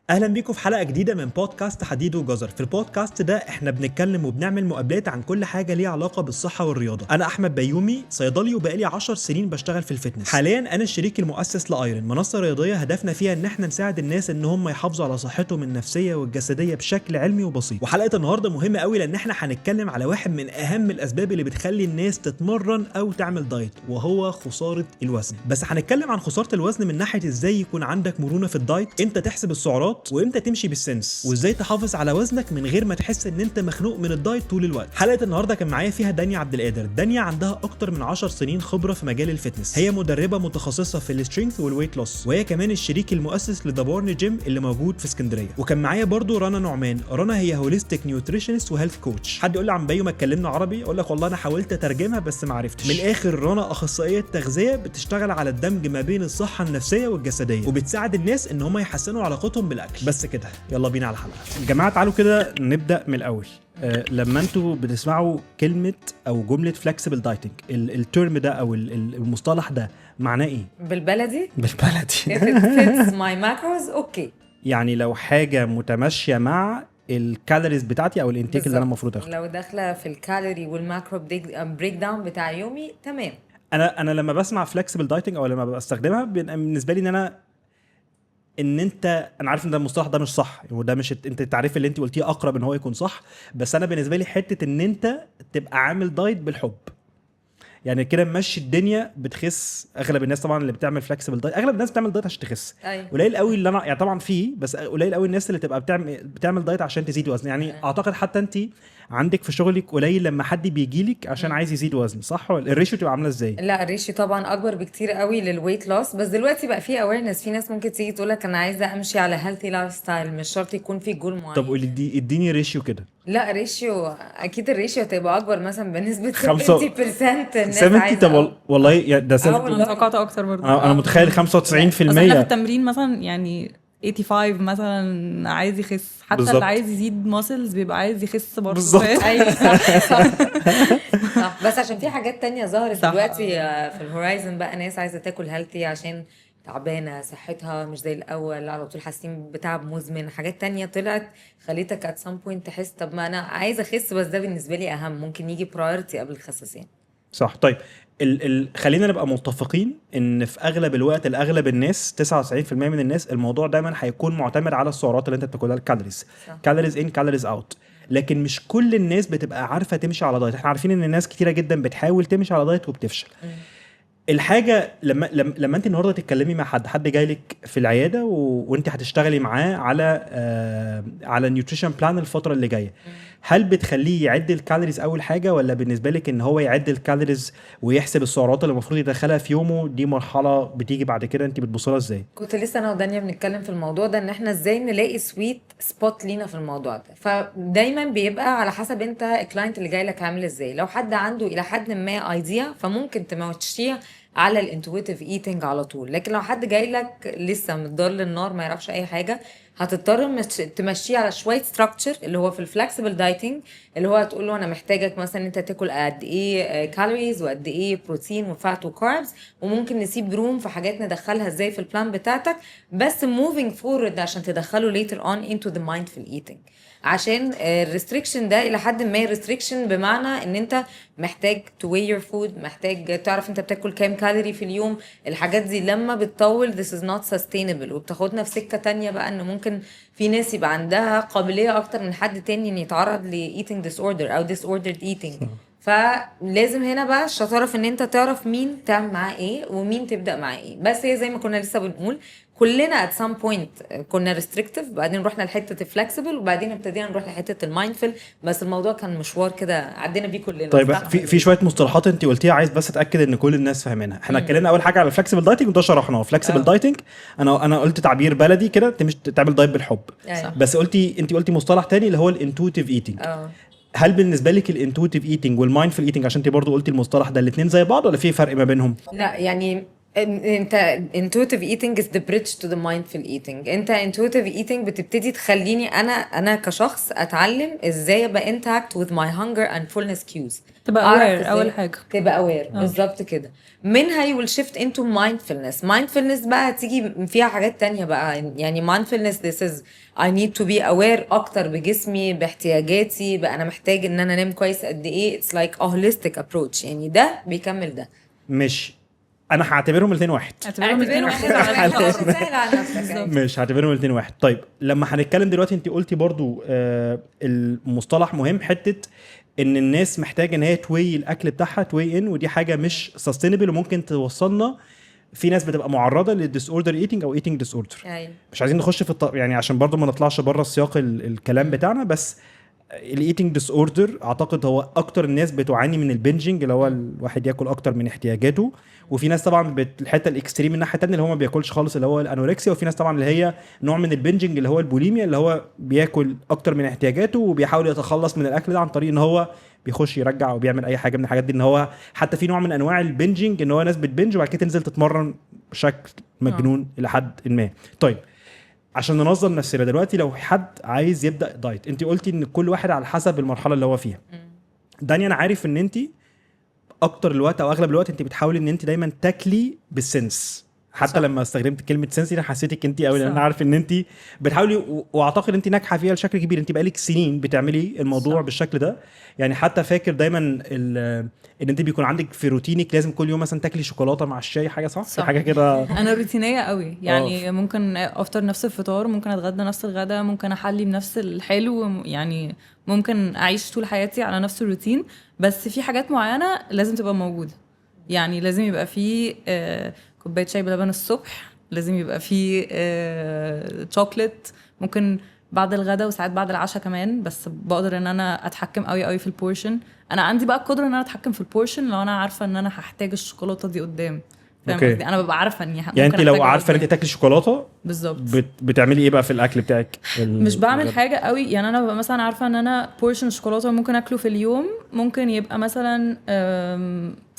اهلا بيكم في حلقه جديده من بودكاست حديد وجزر. في البودكاست ده احنا بنتكلم وبنعمل مقابلات عن كل حاجه ليها علاقه بالصحه والرياضه. انا احمد بيومي، صيدلي وبقالي 10 سنين بشتغل في الفتنس. حاليا انا الشريك المؤسس لايرن، منصه رياضيه هدفنا فيها ان احنا نساعد الناس ان هم يحافظوا على صحتهم النفسيه والجسديه بشكل علمي وبسيط. وحلقه النهارده مهمه قوي لان احنا هنتكلم على واحد من اهم الاسباب اللي بتخلي الناس تتمرن او تعمل دايت، وهو خساره الوزن. بس هنتكلم عن خساره الوزن من ناحيه ازاي يكون عندك مرونه في الدايت، امتى تحسب السعرات وامتى تمشي بالسنس، وازاي تحافظ على وزنك من غير ما تحس ان انت مخنوق من الدايت طول الوقت. حلقه النهارده كان معايا فيها دانيا عبد القادر. دانيا عندها اكتر من 10 سنين خبره في مجال الفتنس، هي مدربه متخصصه في السترينث والويت لوس، وهي كمان الشريك المؤسس لدبورن جيم اللي موجود في اسكندريه. وكان معايا برضو رنا نعمان. رنا هي هوليستيك نيوتريشنست وهيلث كوتش. حد يقول لي عن بيو ما اتكلمنا عربي، اقول لك والله انا حاولت اترجمها بس ما عرفتش. من الاخر رنا اخصائيه تغذيه بتشتغل على الدمج ما بين الصحه النفسيه والجسديه، وبتساعد الناس ان هم يحسنوا علاقتهم بالاكل. بس كده يلا بينا على الحلقه. جماعه تعالوا كده نبدا من الاول. لما انتوا بتسمعوا كلمه او جمله فلكسبل دايتنج، الترم ده او المصطلح ده معناه ايه بالبلدي؟ بالبلدي if it fits my macros اوكي. يعني لو حاجه متماشيه مع الكالوريز بتاعتي او الانتيك اللي انا المفروض اخده، لو داخله في الكالوري والماكرو بريك داون بتاع يومي تمام. انا لما بسمع فلكسبل دايتنج او لما بستخدمها بالنسبه لي انا عارف ان ده المصطلح ده مش صح، وده مش انت التعريف اللي انت قلتيه اقرب ان هو يكون صح، بس انا بالنسبه لي حته ان انت تبقى عامل دايت بالحب، يعني كده ماشي الدنيا بتخس. اغلب الناس طبعا اللي بتعمل فلكسبل دايت، اغلب الناس بتعمل دايت عشان تخس. أيوة. قليل قوي اللي انا يعني طبعا فيه، بس قليل قوي الناس اللي تبقى بتعمل دايت عشان تزيد وزن. يعني اعتقد حتى انت عندك في شغلك قليل لما حد بيجيلك عشان عايز يزيد وزن، صح؟ ولا الريشيو تبقى عامله ازاي؟ لا الريشيو طبعا اكبر بكتير قوي للويت لوس، بس دلوقتي بقى في اويرنس. في ناس ممكن تيجي تقول لك انا عايزه امشي على هيلثي لايف ستايل، مش شرط يكون في جول معين. طب قولي اديني ريشيو كده. لا ريشيو اكيد الريشيو هتبقى اكبر مثلا بنسبه 70% 70. الناس عايزه. طب والله يعني ده انا توقعت اكتر برضه. انا متخيل 95%. اصل احنا في التمرين مثلا يعني 85 مثلا عايز يخس، حتى بالزبط. اللي عايز يزيد ماسلز بيبقى عايز يخس برضه. بالظبط. ايوه صح. بس عشان في حاجات تانية ظهرت دلوقتي في الهورايزن، بقى ناس عايزه تاكل هيلثي عشان تعبانه، صحتها مش زي الاول، على طول حاسين بتعب مزمن. حاجات تانية طلعت خليتك at some point تحس طب ما انا عايزه اخس، بس ده بالنسبه لي اهم، ممكن يجي برايورتي قبل الخساسين. صح. طيب خلينا نبقى متفقين ان في اغلب الوقت الاغلب الناس 99% من الناس الموضوع دايما هيكون معتمد على السعرات اللي انت بتاكلها، الكالوريز، كالوريز ان كالوريز اوت. لكن مش كل الناس بتبقى عارفه تمشي على دايت. احنا عارفين ان الناس كتيره جدا بتحاول تمشي على دايت وبتفشل. الحاجه لما انت النهارده تتكلمي مع حد جاي لك في العياده وانت هتشتغلي معاه على نيوتريشن بلان الفتره اللي جايه، هل بتخليه يعد الكالوريز اول حاجه، ولا بالنسبه لك ان هو يعد الكالوريز ويحسب السعرات اللي المفروض يدخلها في يومه دي مرحله بتيجي بعد كده انت بتبصلها ازاي؟ كنت لسه انا ودانيا بنتكلم في الموضوع ده، ان احنا ازاي نلاقي سويت سبوت لينا في الموضوع ده. فدايما بيبقى على حسب انت الكلاينت اللي جاي لك عامل ازاي. لو حد عنده الى حد ما ايديا فممكن تمشيه على الانتويتيف ايتنج على طول، لكن لو حد جاي لك لسه متضر للنار ما يعرفش اي حاجه، هتضطر تمشيه على شويه ستراكشر اللي هو في الفلكسبل دايتنج، اللي هو هتقول له انا محتاجك مثلا انت تاكل قد ايه كالوريز وقد ايه بروتين وفات وكاربز، وممكن نسيب روم في حاجات ندخلها ازاي في البلان بتاعتك، بس موفينج فورورد عشان تدخله later on into the mindful eating. عشان الريستريكشن ده الى حد ما ريستريكشن بمعنى ان انت محتاج to weigh your food، محتاج تعرف انت بتاكل كام كالوري في اليوم. الحاجات دي لما بتطول this is not sustainable، وبتاخدنا في سكة تانية بقى ان ممكن في nاس يبقى عندها قابلية اكتر من حد تاني ان يتعرض ل eating disorder او disordered eating. فلازم هنا بقى الشطارة في ان انت تعرف مين تعمل معاه ايه ومين تبدأ معاه ايه. بس هي زي ما كنا لسه بنقول كلنا at some point كنا restrictive، بعدين رحنا لحتة flexible، وبعدين ابتدينا نروح لحتة المايندفul. بس الموضوع كان مشوار كده عدينا بيه كلنا. طيب في شويه مصطلحات انت قلتيها عايز بس اتاكد ان كل الناس فاهمينها. احنا اتكلمنا اول حاجه على الفلكسبل دايتنج وده شرحناه. فلكسبل دايتنج انا قلت تعبير بلدي كده مش تعمل دايت بالحب. بس انت قلتي مصطلح تاني اللي هو الانتويتيف ايتنج. هل بالنسبه لك الانتويتيف ايتنج والمايندفul ايتنج، عشان انت برضو قلتي المصطلح ده، الاثنين زي بعض ولا في فرق ما بينهم؟ لا يعني انت intuitive eating is the bridge to the mindful eating. انت intuitive eating بتبتدي تخليني انا كشخص اتعلم ازاي ابقى interact with my hunger and fullness cues. تبقى أعرف aware إزاي اول حاجه. تبقى aware بالظبط كده. منها you will shift into mindfulness بقى هتيجي فيها حاجات تانية بقى. يعني mindfulness this is I need to be aware اكتر بجسمي باحتياجاتي بقى، انا محتاج ان انا انام كويس قد ايه. it's like a holistic approach. يعني ده بيكمل ده. مش انا هعتبرهم الاثنين واحد. اعتبرهم الاثنين واحد سهل على نفسك. مش هعتبرهم الاثنين واحد. طيب لما هنتكلم دلوقتي انت قلتي برضو المصطلح مهم، حته ان الناس محتاجه ان هي توي الاكل بتاعها توي ان، ودي حاجه مش سستينبل وممكن توصلنا. في ناس بتبقى معرضه للديس اوردر ايتنج او ايتنج ديس اوردر. مش عايزين نخش في يعني عشان برضو ما نطلعش بره السياق الكلام بتاعنا، بس الايتنج ديس اوردر اعتقد هو اكتر الناس بتعاني من البنجنج، اللي هو الواحد ياكل اكتر من احتياجاته. وفي ناس طبعا الحته الاكستريم الناحيه الثانيه اللي هو ما بياكلش خالص، اللي هو الانوركسيا. وفي ناس طبعا اللي هي نوع من البنجنج اللي هو البوليميا، اللي هو بياكل اكتر من احتياجاته وبيحاول يتخلص من الاكل ده عن طريق ان هو بيخش يرجع او بيعمل اي حاجه من الحاجات دي. ان هو حتى في نوع من انواع البنجنج ان هو ناس بتبنج وبعد كده تنزل تتمرن بشكل مجنون الى حد ما. طيب عشان ننظم نفسنا دلوقتي، لو حد عايز يبدا دايت، انت قلتي ان كل واحد على حسب المرحله اللي هو فيها. داني انا عارف ان انت اكتر الوقت او اغلب الوقت انت بتحاولي ان انت دايما تاكلي بالسنس. حتى صح. لما استخدمت كلمه سنس انا حسيتك انت قوي، لان انا عارف ان انت بتحاولي واعتقد انت ناجحه فيها بشكل كبير. انت بقالك سنين بتعملي الموضوع صح. بالشكل ده. يعني حتى فاكر دايما ان انت بيكون عندك في روتينك لازم كل يوم مثلا تاكلي شوكولاته مع الشاي، حاجه صح. حاجه كده. انا روتينيه قوي يعني. ممكن افطر نفس الفطار، ممكن اتغدى نفس الغدا، ممكن احلي بنفس الحلو. يعني ممكن اعيش طول حياتي على نفس الروتين، بس في حاجات معينه لازم تبقى موجوده. يعني لازم يبقى في كوبايه شاي بلبن الصبح، لازم يبقى في شوكليت ممكن بعد الغدا وساعات بعد العشاء كمان. بس بقدر ان انا اتحكم قوي في البورشن. انا عندي بقى القدره ان انا اتحكم في البورشن لو انا عارفه ان انا هحتاج الشوكولاته دي قدام. فاهم قصدي؟ انا ببقى عارفه اني يعني انت لو عارفه ان انت تاكلي شوكولاته بالظبط بتعملي ايه بقى في الاكل بتاعك؟ مش بعمل حاجه قوي. يعني انا ببقى مثلا عارفه ان انا بورشن شوكولاته ممكن اكله في اليوم ممكن يبقى مثلا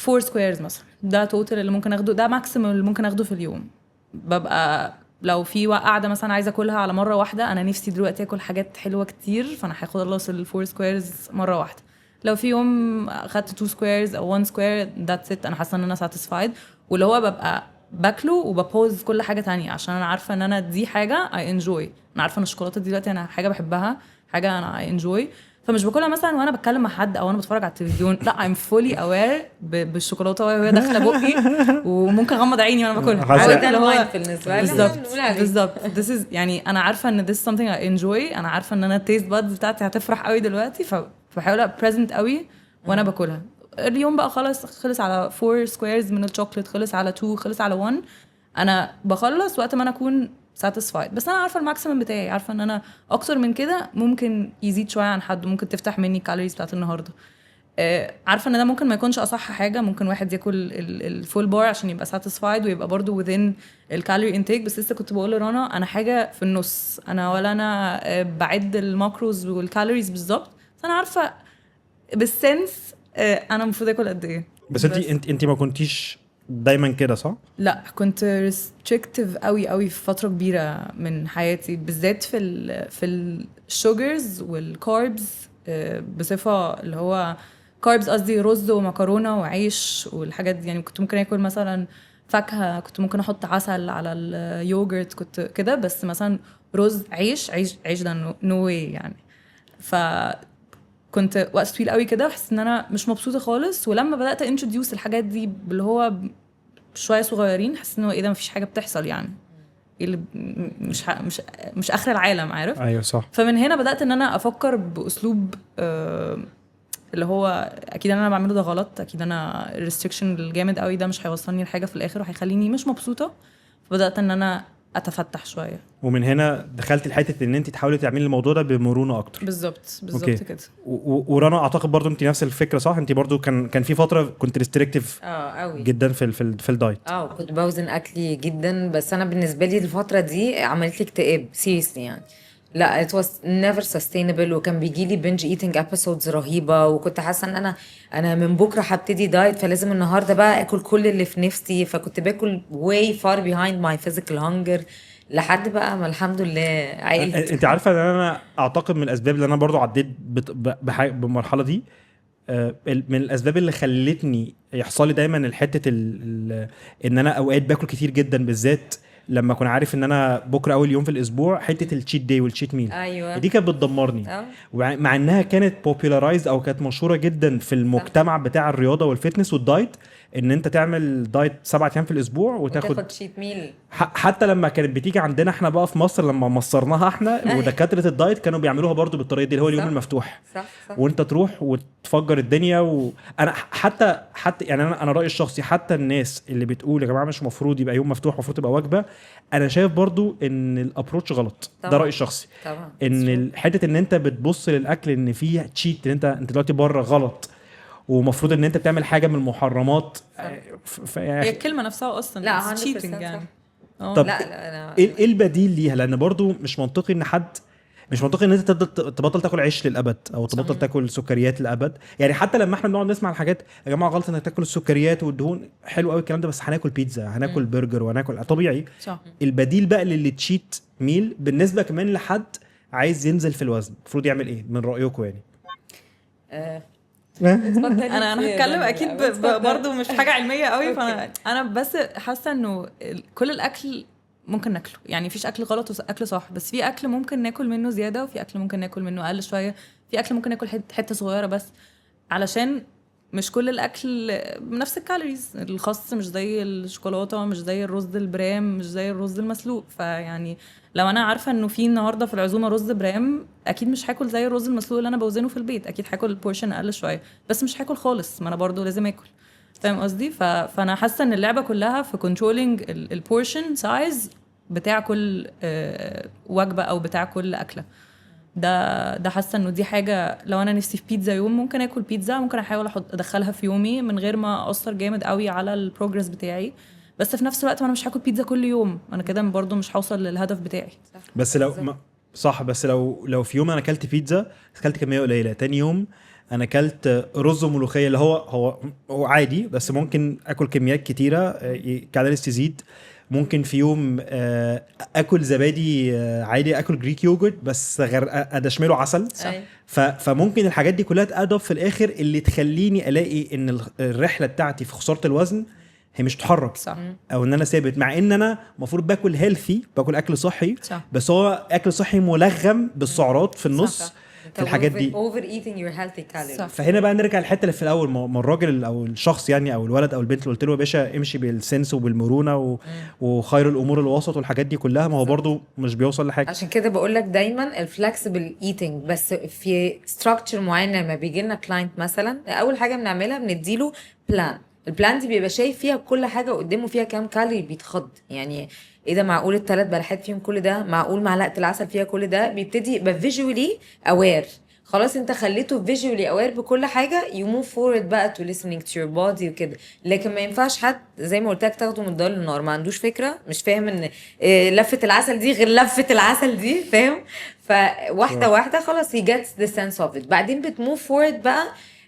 4 سكويرز مثلا. ده توتال اللي ممكن اخده، ده ماكسيمم اللي ممكن اخده في اليوم. ببقى لو في قاعده مثلا عايزه اكلها على مره واحده، انا نفسي دلوقتي اكل حاجات حلوه كتير، فانا هاخد ال4 سكويرز مره واحده. لو في يوم اخدت 2 سكويرز او 1 سكوير ذاتس ات، انا حاسه ان انا ساتيسفايد. واللي هو ببقى باكله وببوز كل حاجه تانية عشان انا عارفه ان انا دي حاجه اي انجوي. انا عارفه ان الشوكولاته دي دلوقتي انا حاجه بحبها، حاجه انا اي انجوي. فمش باكلها مثلا وانا بتكلم مع حد او انا بتفرج على التلفزيون، لا I'm fully aware بالشوكولاته وهي داخله بقي، وممكن اغمض عيني وانا باكلها. هو ده المايندفولنس بالظبط this is يعني انا عارفه ان this is something I enjoy. انا عارفه ان انا التيست بادز بتاعتي هتفرح قوي دلوقتي، فبحاول ابقى present قوي وانا باكلها. اليوم بقى خلص على 4 سكويرز من الشوكليت، خلص على 2، خلص على 1. انا بخلص وقت ما انا اكون satisfied. بس انا عارفه الماكسيمم بتاعي، عارفه ان انا اكتر من كده ممكن يزيد شويه عن حد، ممكن تفتح مني الكالوريز بتاعت النهارده. عارفه ان ده ممكن ما يكونش اصح حاجه. ممكن واحد ياكل الفول بار عشان يبقى satisfied ويبقى برضو within الكالوري انتيك. بس لسه كنت بقول لرانا انا حاجه في النص. انا ولا انا بعد الماكروز والكالوريز بالظبط، بس انا عارفه بالسنس انا المفروض اكل قد ايه. بس انت ما كنتيش دايما كده صح؟ لا، كنت ريستريكتيف قوي في فتره كبيره من حياتي، بالذات في الشوجرز والكاربز بصفه. اللي هو كاربز قصدي رز ومكرونه وعيش والحاجات دي. يعني كنت ممكن اكل مثلا فاكهه، كنت ممكن احط عسل على اليوجرت، كنت كده. بس مثلا رز عيش ده نو واي يعني. كنت وقت طويل قوي كده وحسيت ان انا مش مبسوطه خالص. ولما بدات انتروديوس الحاجات دي اللي هو شويه صغيرين، حسيت انه ايه ده، مفيش حاجه بتحصل يعني. اللي مش اخر العالم، عارف؟ ايوه صح. فمن هنا بدات ان انا افكر باسلوب اللي هو اكيد انا بعمله ده غلط. اكيد انا الريستريكشن الجامد قوي ده مش هيوصلني لحاجه في الاخر وهيخليني مش مبسوطه. فبدات ان انا اتفتح شويه. ومن هنا دخلت الحته ان انت تحاولي تعملي الموضوع ده بمرونه اكتر. بالظبط كده. ورانا اعتقد برضو انت نفس الفكره صح؟ انت برضو كان في فتره كنت ريستريكتيف قوي جدا في الدايت. كنت بوزن اكلي جدا. بس انا بالنسبه لي الفتره دي عملت لي اكتئاب سيريسلي يعني. لا it was never sustainable، وكان بيجي لي binge eating episodes رهيبة، وكنت حاسة ان انا من بكرة هبتدي دايت، فلازم النهاردة بقى اكل كل اللي في نفسي، فكنت باكل way far behind my physical hunger لحد بقى ما الحمد لله عقلت. انت عارفه ان انا اعتقد من الاسباب اللي انا برضو عديت بالمرحله دي، من الاسباب اللي خلتني يحصل لي دايما الحته ان انا اوقات باكل كتير جدا، بالذات لما اكون عارف ان انا بكره اول يوم في الاسبوع، حته التشيت داي والتشيت ميل ايوه دي كانت بتدمرني. اه ومع انها كانت بوبيلارايز او كانت مشهوره جدا في المجتمع بتاع الرياضه والفتنس والدايت، ان انت تعمل دايت 7 ايام في الاسبوع وتاخد شيت ميل. حتى لما كانت بتيجي عندنا احنا بقى في مصر، لما مصرناها احنا ودكاتره الدايت كانوا بيعملوها برضو بالطريقه دي، اللي هو اليوم صح. المفتوح، صح صح. وانت تروح وتفجر الدنيا. وانا حتى يعني انا رايي الشخصي، حتى الناس اللي بتقول يا جماعه مش مفروض يبقى يوم مفتوح، مفروض تبقى وجبه، انا شايف برضو ان الابروتش غلط. ده طبعاً. رايي الشخصي، طبعا ان حته ان انت بتبص للاكل ان فيه تشيت، ان انت دلوقتي بره غلط، ومفروض ان انت بتعمل حاجه من المحرمات. هي الكلمه نفسها اصلا لا 100% cheating يعني. طب لا انا ايه البديل ليها؟ لان برضو مش منطقي ان انت تبطل تاكل عيش للابد، او تبطل صح. تاكل سكريات للابد. يعني حتى لما احنا بنقعد نسمع الحاجات، يا جماعه غلط انك تاكل السكريات والدهون، حلو قوي الكلام ده، بس هناكل بيتزا، هناكل برجر، وهناكل طبيعي. صح. البديل بقى للتشيت ميل بالنسبه كمان لحد عايز ينزل في الوزن، المفروض يعمل ايه من رايكم يعني؟ انا هتكلم اكيد برضو مش حاجه علميه قوي، فانا بس حاسه انه كل الاكل ممكن ناكله، يعني مفيش اكل غلط واكل صح، بس في اكل ممكن ناكل منه زياده، وفي اكل ممكن ناكل منه اقل شويه، في اكل ممكن ناكل حته صغيره بس، علشان مش كل الاكل بنفس الكالوريز. الخس مش زي الشوكولاته، مش زي الرز البرام، مش زي الرز المسلوق. فيعني لو انا عارفه انه في النهارده في العزومه رز برام، اكيد مش هاكل زي الرز المسلوق اللي انا بوزنه في البيت، اكيد هاكل بورشن اقل شويه، بس مش هاكل خالص، ما انا برضو لازم اكل. فاهم قصدي؟ فانا حاسه ان اللعبه كلها في كنترولينج البورشن سايز بتاع كل وجبه او بتاع كل اكله. ده حاسه انه دي حاجه، لو انا نفسي في بيتزا يوم ممكن اكل بيتزا، ممكن احاول ادخلها في يومي من غير ما اثر جامد قوي على البروجرس بتاعي، بس في نفس الوقت انا مش هاكل بيتزا كل يوم، انا كده برضو مش هوصل للهدف بتاعي. بس صح، بس لو في يوم انا اكلت بيتزا، اكلت كميه قليله، تاني يوم انا اكلت رز وملوخيه، اللي هو عادي، بس ممكن اكل كميات كتيره، كالوريز تزيد. ممكن في يوم اكل زبادي عادي، اكل جريك يوجورت بس ادشمله عسل. فممكن الحاجات دي كلها تأدب في الاخر اللي تخليني الاقي ان الرحله بتاعتي في خساره الوزن هي مش تحرك، صح. او ان انا ثابت، مع ان انا المفروض باكل هيلثي، باكل اكل صحي، صح. بس هو اكل صحي ملغم بالسعرات في النص. صح. في الحاجات دي over eating your healthy calories. فهنا بقى نرجع الحته اللي في الاول، ما الراجل او الشخص يعني، او الولد او البنت اللي قلت له يا باشا امشي بالسنس وبالمرونه وخير الامور الوسط والحاجات دي كلها، ما هو برضو مش بيوصل لحاجه. عشان كده بقول لك دايما الفلكسبل ايتنج، بس في ستراكشر معين. لما بيجي لنا كلاينت مثلا، اول حاجه بنعملها بنديله بلان. البلان دي بيبقى شايف فيها كل حاجه قدامه، فيها كام كالوري بيتخض، يعني ايه ده، معقول الثلاث بلحات فيهم كل ده، معقول معلقه العسل فيها كل ده. بيبتدي يبقى فيجوالي اوير، خلاص انت خليته فيجوالي اوير بكل حاجه، يو موف فورورد بقى تو listening to your body وكده. لكن ما ينفعش حد زي ما قلت لك تاخده من الدار للنار، ما عندوش فكره، مش فاهم ان لفه العسل دي غير لفه العسل دي، فاهم؟ فواحده واحده خلاص he gets the sense of it. بعدين بتموف فورورد بقى،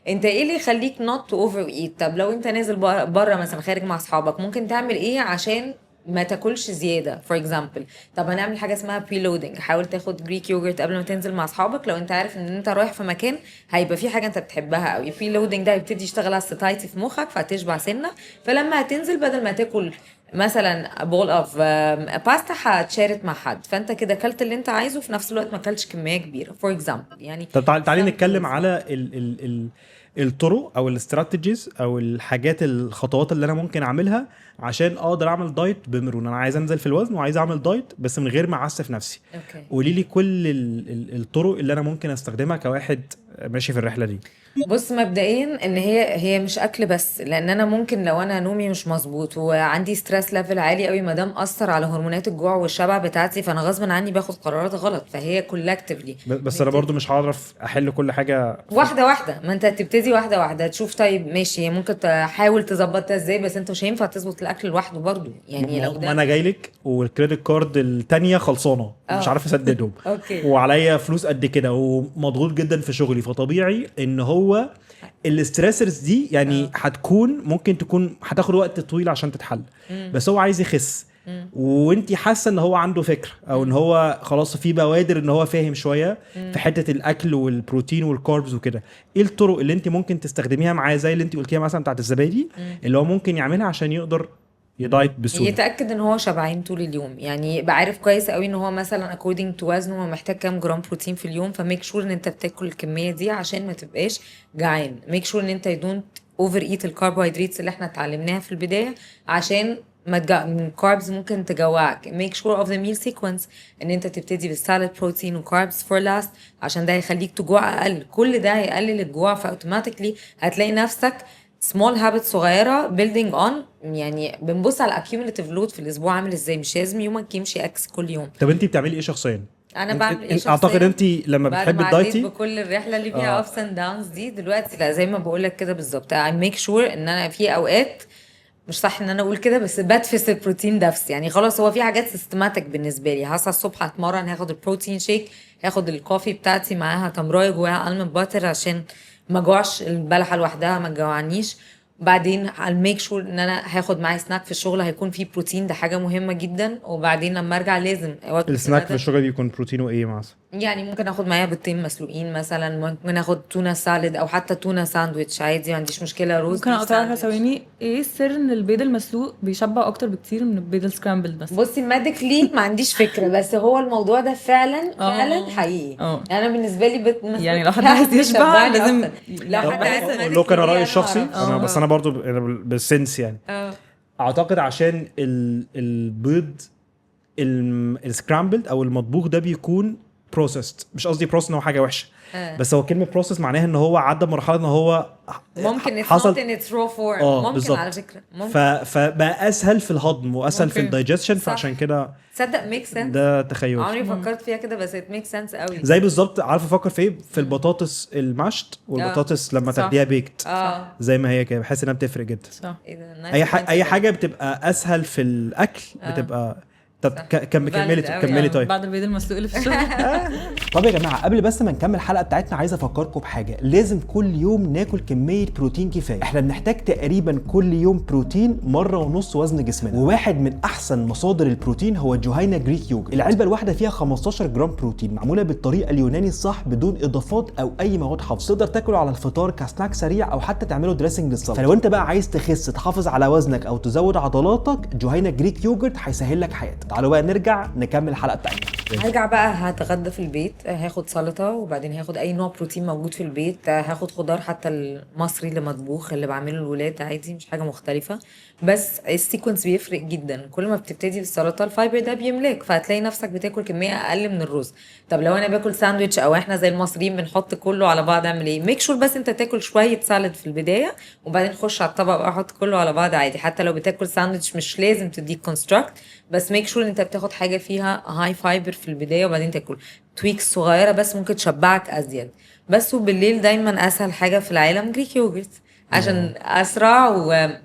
انت ايه اللي يخليك not to overeat. طب لو انت نازل بره مثلا، خارج مع اصحابك، ممكن تعمل ايه عشان ما تاكلش زياده؟ فور اكزامبل، طب هنعمل حاجه اسمها بري لودنج. حاول تاخد جريك يوجرت قبل ما تنزل مع اصحابك، لو انت عارف ان انت رايح في مكان هيبقى في حاجه انت بتحبها قوي. بري لودنج ده يبتدي يشتغل على الساتايتي في مخك، فهتشبع سنه، فلما هتنزل بدل ما تاكل مثلا بول اوف باستا هتشارك مع حد، فانت كده اكلت اللي انت عايزه، في نفس الوقت ما اكلتش كميه كبيره. فور اكزامبل يعني. طب تعالي نتكلم على الطرق او الاستراتيجيز او الحاجات، الخطوات اللي انا ممكن اعملها عشان اقدر اعمل دايت بمرونه. انا عايز انزل في الوزن وعايز اعمل دايت بس من غير ما اعسف نفسي. قولي لي كل الطرق اللي انا ممكن استخدمها كواحد ماشي في الرحله دي. بص، مبدئيا ان هي مش اكل بس، لان انا ممكن لو انا نومي مش مظبوط وعندي ستريس ستريس ليفل عالي قوي ما دام اثر على هرمونات الجوع والشبع بتاعتي، فانا غصب عني باخد قرارات غلط. فهي كولكتيفلي بس انا برضو مش هعرف احل كل حاجه واحده واحده. ما انت تبتدي واحده واحده تشوف طيب ماشي ممكن تحاول تظبط ده ازاي، بس انت مش هينفع تظبط الاكل لوحده برضو يعني. لو ما ده انا جاي لك والكريدت كارد التانية خلصانه مش عارف اسددهم اوكي وعليا فلوس قد كده ومضغوط جدا في شغلي، فطبيعي ان هو الاستريسرز دي يعني هتكون ممكن تكون هتاخد وقت طويل عشان تتحل. بس هو عايز يخس وانتي حاسه ان هو عنده فكره او ان هو خلاص في بوادر ان هو فاهم شويه في حته الاكل والبروتين والكاربز وكده. ايه الطرق اللي انت ممكن تستخدميها معاه زي اللي انت قلتيها مثلا بتاعت الزبادي اللي هو ممكن يعملها عشان يقدر يدايت بسهوله؟ يتاكد ان هو شبعان طول اليوم، يعني يبقى عارف كويس قوي ان هو مثلا according to وزنه هو محتاج كام جرام بروتين في اليوم، فميك شور ان انت بتاكل الكميه دي عشان ما تبقاش جعان. ميك شور ان انت يدونت اوفر ايت الكربوهيدراتس اللي احنا اتعلمناها في البدايه عشان ما الكاربز ممكن تجوعك. ميك شور اوف ذا ميل سيكونس ان انت تبتدي بالسالاد بروتين وكاربز فور لاست عشان ده هيخليك تجوع اقل. كل ده هيقلل الجوع، فاوتوماتيكلي هتلاقي نفسك small habits صغيرة building on. يعني بنبص على accumulative load في الأسبوع عامل ازاي، مش لازم يومك يمشي اكس كل يوم. طب انت بتعملي ايه شخصيا؟ أنا بعمل ايه شخصيا؟ اعتقد انت لما بعد بتحبي ما عديت الدايتي بكل الرحلة اللي فيها ups and downs دي دلوقتي لا، زي ما بقولك كده بالظبط I make sure ان أنا في أوقات مش صح ان انا اقول كده بس بدفس البروتين دفس. يعني خلاص هو في حاجات سيستماتيك بالنسبه لي. هصحى الصبح اتمرن هاخد البروتين شيك، هاخد الكوفي بتاعتي معاها تمرايه جواها المند باتر عشان ما جوعش البلحه لوحدها ما تجوعنيش. بعدين الميك شور ان انا هاخد معايا سناك في الشغل هيكون فيه بروتين، ده حاجه مهمه جدا. وبعدين لما ارجع لازم وجبه السناك في الغداء. الشغل بيكون بروتينه ايه مثلا؟ يعني ممكن اخد معايا بيضتين مسلوقين مثلا، ممكن اخد تونه سالاد او حتى تونه ساندويتش عادي، ما عنديش مشكله. روز ممكن اقطعها ثواني، ايه السر ان البيض المسلوق بيشبع اكتر بكتير من البيض السكرامبل بس؟ بصي ميديكلي ما عنديش فكره، بس هو الموضوع ده فعلا حقيقي. انا بالنسبه لي يعني لو حد عايز يشبع لازم لو حد عايز لو كان رايي الشخصي انا بس انا برضو بالسنس يعني اعتقد عشان البيض السكرامبلد او المطبوخ ده بيكون بروسيسد. مش قصدي بروسيس ان هو حاجه وحشه بس هو كلمه بروسيس معناها ان هو عدى مرحله ان هو ممكن حصل اتس رو فور ممكن بالزبط. على فكره ممكن فبقى اسهل في الهضم واسهل ممكن. في الدايجستشن، فعشان كده تصدق ميك سنس. ده تخيل عمري فكرت فيها كده بس ات ميك سنس قوي. زي بالظبط. عارفه افكر في ايه؟ في البطاطس المشت والبطاطس لما تاخديها بيكت زي ما هي كده بحس انها بتفرق جدا. صح. اي حاجه بتبقى اسهل في الاكل بتبقى. طب كملي طيب بعد البيض المسلوق اللي في الشغل. طب يا جماعه قبل بس ما نكمل الحلقه بتاعتنا عايز افكركم بحاجه. لازم كل يوم ناكل كميه بروتين كفايه. احنا بنحتاج تقريبا كل يوم بروتين مره ونص وزن جسمنا، وواحد من احسن مصادر البروتين هو جوهينا جريك يوجرت. العلبه الواحده فيها 15 جرام بروتين معموله بالطريقه اليوناني الصح بدون اضافات او اي مواد حافظه. تقدر تاكله على الفطار كسناك سريع او حتى تعمله دريسنج للسلطه. فلو انت بقى عايز تخس تحافظ على وزنك او تزود عضلاتك جوهينا جريك يوجرت هيسهل لك حياتك. تعالوا بقى نرجع نكمل الحلقه بتاعتنا. هرجع بقى هتغدى في البيت، هاخد سلطه وبعدين هاخد اي نوع بروتين موجود في البيت، هاخد خضار حتى المصري اللي مطبوخ اللي بعمله الولاد عادي مش حاجه مختلفه. بس السيكونس بيفرق جدا. كل ما بتبتدي بالسلطه الفايبر ده بيملاك، فهتلاقي نفسك بتاكل كميه اقل من الرز. طب لو انا باكل ساندويتش او احنا زي المصريين بنحط كله على بعض، اعمل ايه؟ ميك شور بس انت تاكل شويه سالاد في البدايه وبعدين خش على الطبق واحط كله على بعض عادي. حتى لو بتاكل ساندويتش مش لازم تديك كونستراكت، بس ميك شور انت بتاخد حاجه فيها هاي فايبر في البدايه وبعدين تاكل تويكس صغيره بس ممكن تشبعك ازيد. بس وبالليل دايما اسهل حاجه في العالم جريك يوجرت عشان اسرع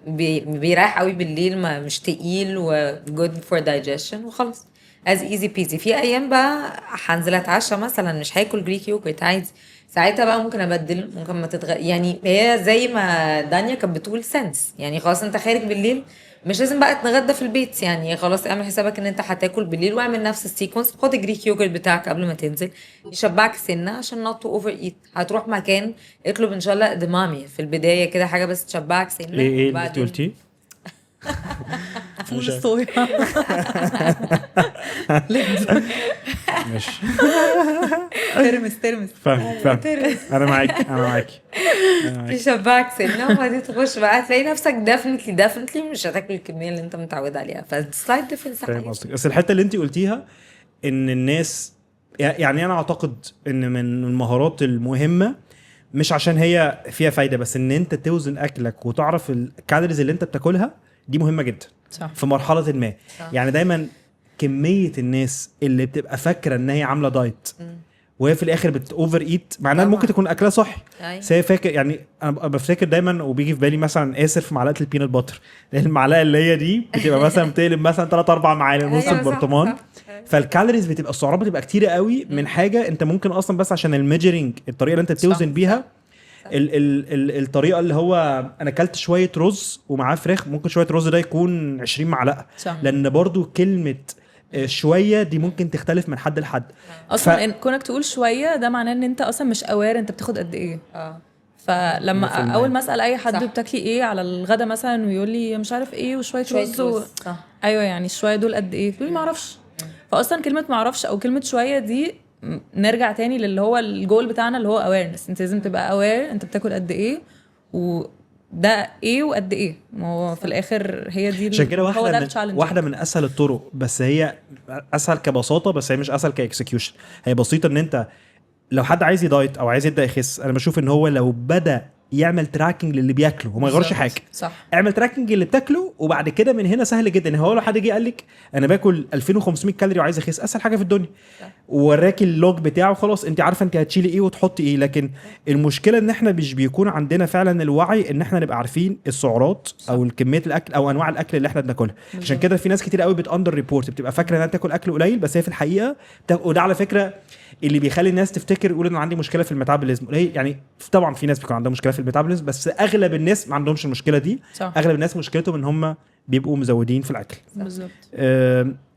وبيريح قوي بالليل، ما مش تقيل وجود فور دايجيشن وخلاص از ايزي بيزي. في ايام بقى هنزل اتعشى مثلا مش هاكل جريك يوجرت عادي، ساعتها بقى ممكن ابدل ممكن ما يعني هي زي ما دانيا كانت بتقول سنس. يعني خلاص انت خارج بالليل مش لازم بقى تتغدى في البيت، يعني خلاص اعمل حسابك ان انت هتاكل بالليل واعمل نفس السيكونس. خد الجريك يوجرت بتاعك قبل ما تنزل يشبعك سنه عشان نوت اوفر ايت. هتروح مكان اطلب ان شاء الله ادمامي في البدايه كده حاجه بس تشبعك سنه. ايه اللي انت قلتيه؟ فول الصويا. ماشي ترمس فاهم انا معاك يشبعك سنه وبعدين تخش بقى تلاقي نفسك ديفنتلي مش هتاكل الكميه اللي انت متعود عليها. فسلايد ديفرنس. فاهم قصدك. بس الحته اللي انت قلتيها ان الناس يعني انا اعتقد ان من المهارات المهمه مش عشان هي فيها فايده بس ان انت توزن اكلك وتعرف الكالوريز اللي انت بتاكلها دي مهمه جدا. صح. في مرحله ما. صح. يعني دايما كميه الناس اللي بتبقى فاكره ان هي عامله دايت وهي في الاخر بتوفر ايت، معناها طبعاً. ممكن تكون اكلها صحي أيوة. بس هي فاكر. يعني انا بفتكر دايما وبيجي في بالي مثلا اسر في معلقه البينات باتر، المعلقه اللي هي دي بتبقى مثلا بتقلب مثلا 3 4 معالق نص أيوة، صح، البرطمان. صح. فالكالوريز بتبقى السعرات بتبقى كتيره قوي من حاجه انت ممكن اصلا بس عشان الميجرنج الطريقه اللي انت بتوزن صح، بيها صح. الطريقه اللي هو انا اكلت شويه رز ومعاه فراخ، ممكن شويه رز ده يكون 20 معلقه. صح. لان برضو كلمه شويه دي ممكن تختلف من حد لحد. اصلا كونك تقول شويه ده معناه ان انت اصلا مش اوير انت بتاخد قد ايه. فلما 100%. اول ما اسال اي حد صح. بتاكلي ايه على الغدا مثلا ويقول لي مش عارف ايه وشويه رز صح. ايوه يعني الشويه دول قد ايه؟ تقولي ما اعرفش. فاصلا كلمه ما اعرفش او كلمه شويه دي نرجع تاني للي هو الجول بتاعنا اللي هو اويرنس. انت لازم تبقى اوير انت بتاكل قد ايه وده ايه وقد ايه. ما هو في الاخر هي دي عشان كده هو ده واحده من اسهل الطرق، بس هي اسهل كبساطه بس هي مش اسهل كاكسكيوشن. هي بسيطه ان انت لو حد عايز يدايت او عايز يبدا يخس، انا بشوف ان هو لو بدا يعمل تراكنج للي بياكله وما يغيرش حاجه. صح. اعمل تراكنج اللي بتاكله وبعد كده من هنا سهل جدا. هو لو حد جه قال لك انا باكل 2500 كالوري وعايز اخس، اسهل حاجه في الدنيا. ووراكي اللوج بتاعه خلاص انت عارفه انت هتشيلي ايه وتحطي ايه. لكن المشكله ان احنا مش بيكون عندنا فعلا الوعي ان احنا نبقى عارفين السعرات او الكميه الاكل او انواع الاكل اللي احنا بناكلها. عشان كده في ناس كتير قوي بتاندر ريبورت، بتبقى فاكره انها تاكل اكل قليل بس هي في الحقيقه وده على فكره اللي بيخلي الناس تفتكر يقول ان عندي مشكله في الميتابوليزم. يعني طبعا في ناس بيكون عندها مشكله في الميتابوليزم بس اغلب الناس ما عندهمش المشكله دي. صح. اغلب الناس مشكلتهم ان هم بيبقوا مزودين في الاكل. بالظبط.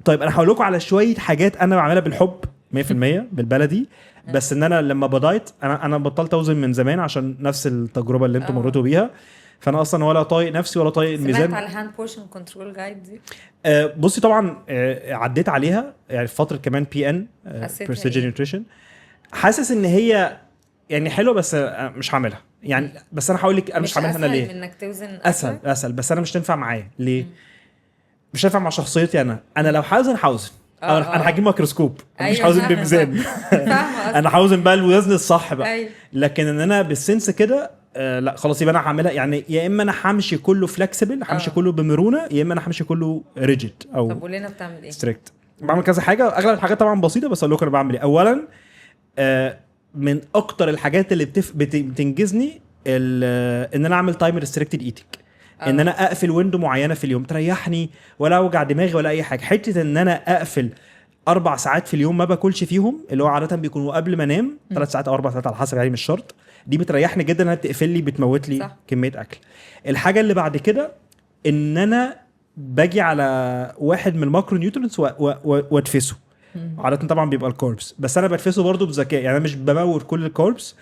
طيب انا هقول لكم على شويه حاجات انا بعملها بالحب 100% بالبلدي. بس ان انا لما بدايت انا بطلت اوزن من زمان عشان نفس التجربه اللي انتم مريتوا بيها. فانا اصلا ولا طايق نفسي ولا طايق الميزان. سمعت على الهاند بورشن كنترول جايد دي؟ بصي طبعا عديت عليها يعني في فتره كمان بي ان برسيجن نيوتريشن. حاسس ان هي يعني حلوه بس مش هعملها يعني. بس انا هقول لك انا مش هعملها انا ليه. انك توزن اسهل بس انا مش تنفع معايا ليه. مش هينفع مع شخصيتي انا لو هوزن انا هجيب ميكروسكوب. أيوة مش هوزن بميزان انا هوزن بقى الوزن الصح بقى. أيوة. لكن ان انا بالسنس كده لا خلاص يبقى انا هعملها يعني. يا اما انا همشي كله فلكسبل همشي كله بمرونه، يا اما انا همشي كله ريجيد او طب ولينا بتعمل ايه؟ ستريكت. بعمل كذا حاجه، اغلب الحاجات طبعا بسيطه بس اقول لكم انا بعمل ايه. اولا من اكتر الحاجات اللي بتنجزني ان انا اعمل تايم ريستريكتد ايتنج. ان انا اقفل ويندو معينه في اليوم تريحني ولا اوجع دماغي ولا اي حاجه. حته ان انا اقفل 4 ساعات في اليوم ما باكلش فيهم، اللي هو عاده بيكونوا قبل ما انام 3 ساعات او 4 ساعات على حسب يعني مش شرط. دي بتريحني جدا انها بتقفل لي بتموت لي كميه اكل. الحاجه اللي بعد كده ان انا باجي على واحد من الماكرو نيوترينتس وادفسه. عاده طبعا بيبقى الكاربس بس انا بدفسه برضو بذكاء. يعني انا مش بموت كل الكاربس،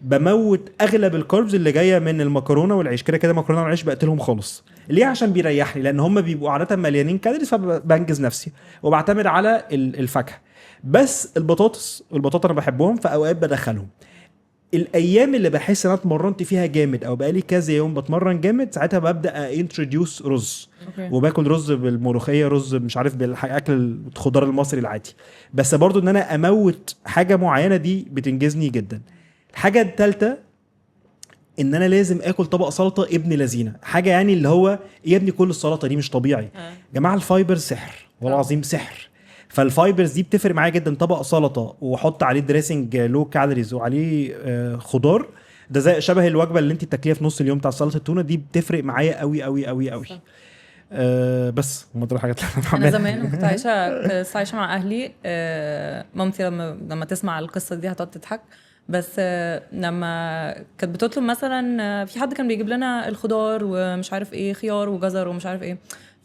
بموت اغلب الكاربز اللي جايه من المكرونه والعيش. كده مكرونه والعيش بقتلهم خالص. ليه؟ عشان بيريحني لان هم بيبقوا عاده مليانين كالوريز فبنجز نفسي وبعتمد على الفاكهه. بس البطاطا انا بحبهم فاوقات بدخلهم. الايام اللي بحس ان انا اتمرنت فيها جامد او بقالي كذا يوم بتمرن جامد ساعتها ببدا انتروديوس رز. وباكل رز بالملوخيه، رز مش عارف بالاكل الخضار المصري العادي. بس برضو ان انا اموت حاجه معينه دي بتنجزني جدا. الحاجه الثالثه ان انا لازم اكل طبق سلطه ابن لذينه. حاجه يعني اللي هو ايه يا ابني كل السلطه دي مش طبيعي. جماعه الفايبر سحر والله العظيم سحر. فالفايبرز دي بتفرق معايا جدا. طبق سلطه واحط عليه دريسنج لو كالوريز وعليه خضار، ده زي شبه الوجبه اللي انت بتاكليها في نص اليوم بتاع سلطه التونه دي. بتفرق معايا قوي قوي قوي قوي. بس هم دول الحاجات اللي انا زمان كنت عايشه مع اهلي. مامتي لما تسمع القصه دي هتقعد تضحك. بس لما كانت بتطلب مثلا في حد كان بيجيب لنا الخضار ومش عارف ايه خيار وجزر ومش عارف ايه،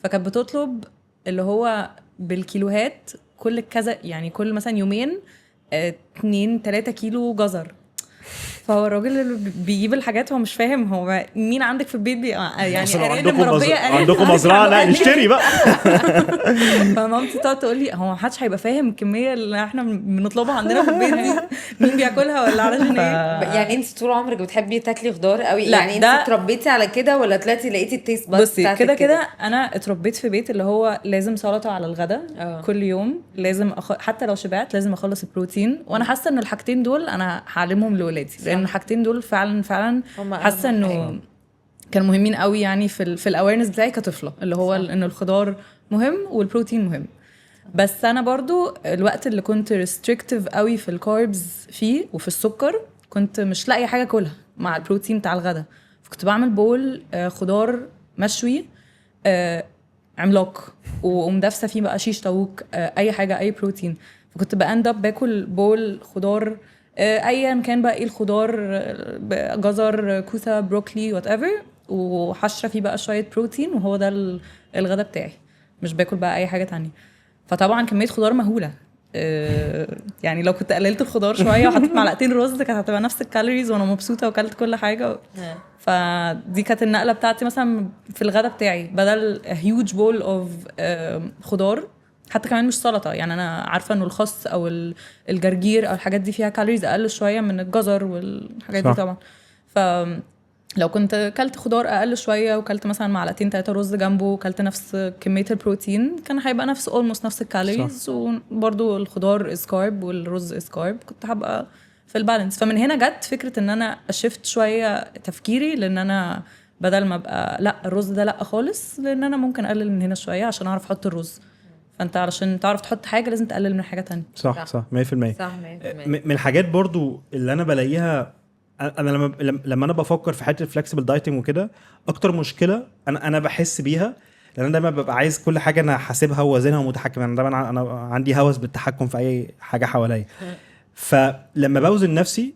فكانت بتطلب اللي هو بالكيلوهات كل كذا يعني كل مثلا يومين 2-3 كيلو جزر. فهو الراجل اللي بيجيب الحاجات هو مش فاهم هو مين عندك في البيت يعني عندكم مزرعه لا نشتري بقى. فمامتي تقعد تقول لي هو محدش هيبقى فاهم الكميه اللي احنا بنطلبها عندنا في البيت دي مين بياكلها ولا علشان ايه. يعني انت طول عمرك بتحبي تاكلي خضار قوي؟ لا يعني انت اتربيتي على كده ولا طلعتي لقيتي التيست بس بتاعتك كده انا اتربيت في بيت اللي هو لازم سلطه على الغداء كل يوم. لازم حتى لو شبعت لازم اخلص البروتين. وانا حاسه ان الحاجتين دول انا هعلمهم لاولادي لان الحاجتين دول فعلا حاسه انه كانوا مهمين قوي يعني في الاويرنس بتاعي كطفله، اللي هو ان الخضار مهم والبروتين مهم. بس انا برضو الوقت اللي كنت ريستريكتيف قوي في الكاربز فيه وفي السكر، كنت مش لاقي حاجه اكلها مع البروتين بتاع الغداء، فكنت بعمل بول خضار مشوي عملاق ومدفسه فيه بقى شيش طاووق، اي حاجه اي بروتين. فكنت باند اب باكل بول خضار ايا كان بقى ايه الخضار، جزر كوسه بروكلي وات ايفر، وحشره فيه بقى شويه بروتين، وهو ده الغداء بتاعي، مش باكل بقى اي حاجه تانية. فطبعا كميه خضار مهوله، يعني لو كنت قللت الخضار شويه وحطيت معلقتين رز كانت هتبقى نفس الكالوريز وانا مبسوطه وكلت كل حاجه. فدي كانت النقله بتاعتي مثلا في الغداء بتاعي، بدل هيوج بول اوف خضار، حتى كمان مش سلطه. يعني انا عارفه انه الخس او الجرجير او الحاجات دي فيها كالوريز اقل شويه من الجزر والحاجات دي طبعا. لو كنت كلت خضار اقل شويه وكلت مثلا معلقتين 3 رز جنبه وكلت نفس كميه البروتين، كان هيبقى نفس اولموست نفس الكالوريز، وبرده الخضار از كارب والرز از كارب، كنت هبقى في البالانس. فمن هنا جت فكره ان انا اشفت شويه تفكيري، لان انا بدل ما ابقى لا الرز ده لا خالص، لان انا ممكن اقلل من هنا شويه عشان اعرف احط الرز. فانت علشان تعرف تحط حاجه لازم تقلل من حاجه تانية. صح 100%. صح 100%. من الحاجات برضو اللي انا بلاقيها، انا لما انا بفكر في حته الفلكسبل دايتنج وكده، اكتر مشكله انا بحس بيها، لان انا دايما ببقى عايز كل حاجه انا حاسبها ووازنها ومتحكم. انا دايما انا عندي هوس بالتحكم في اي حاجه حواليا. فلما بوزن نفسي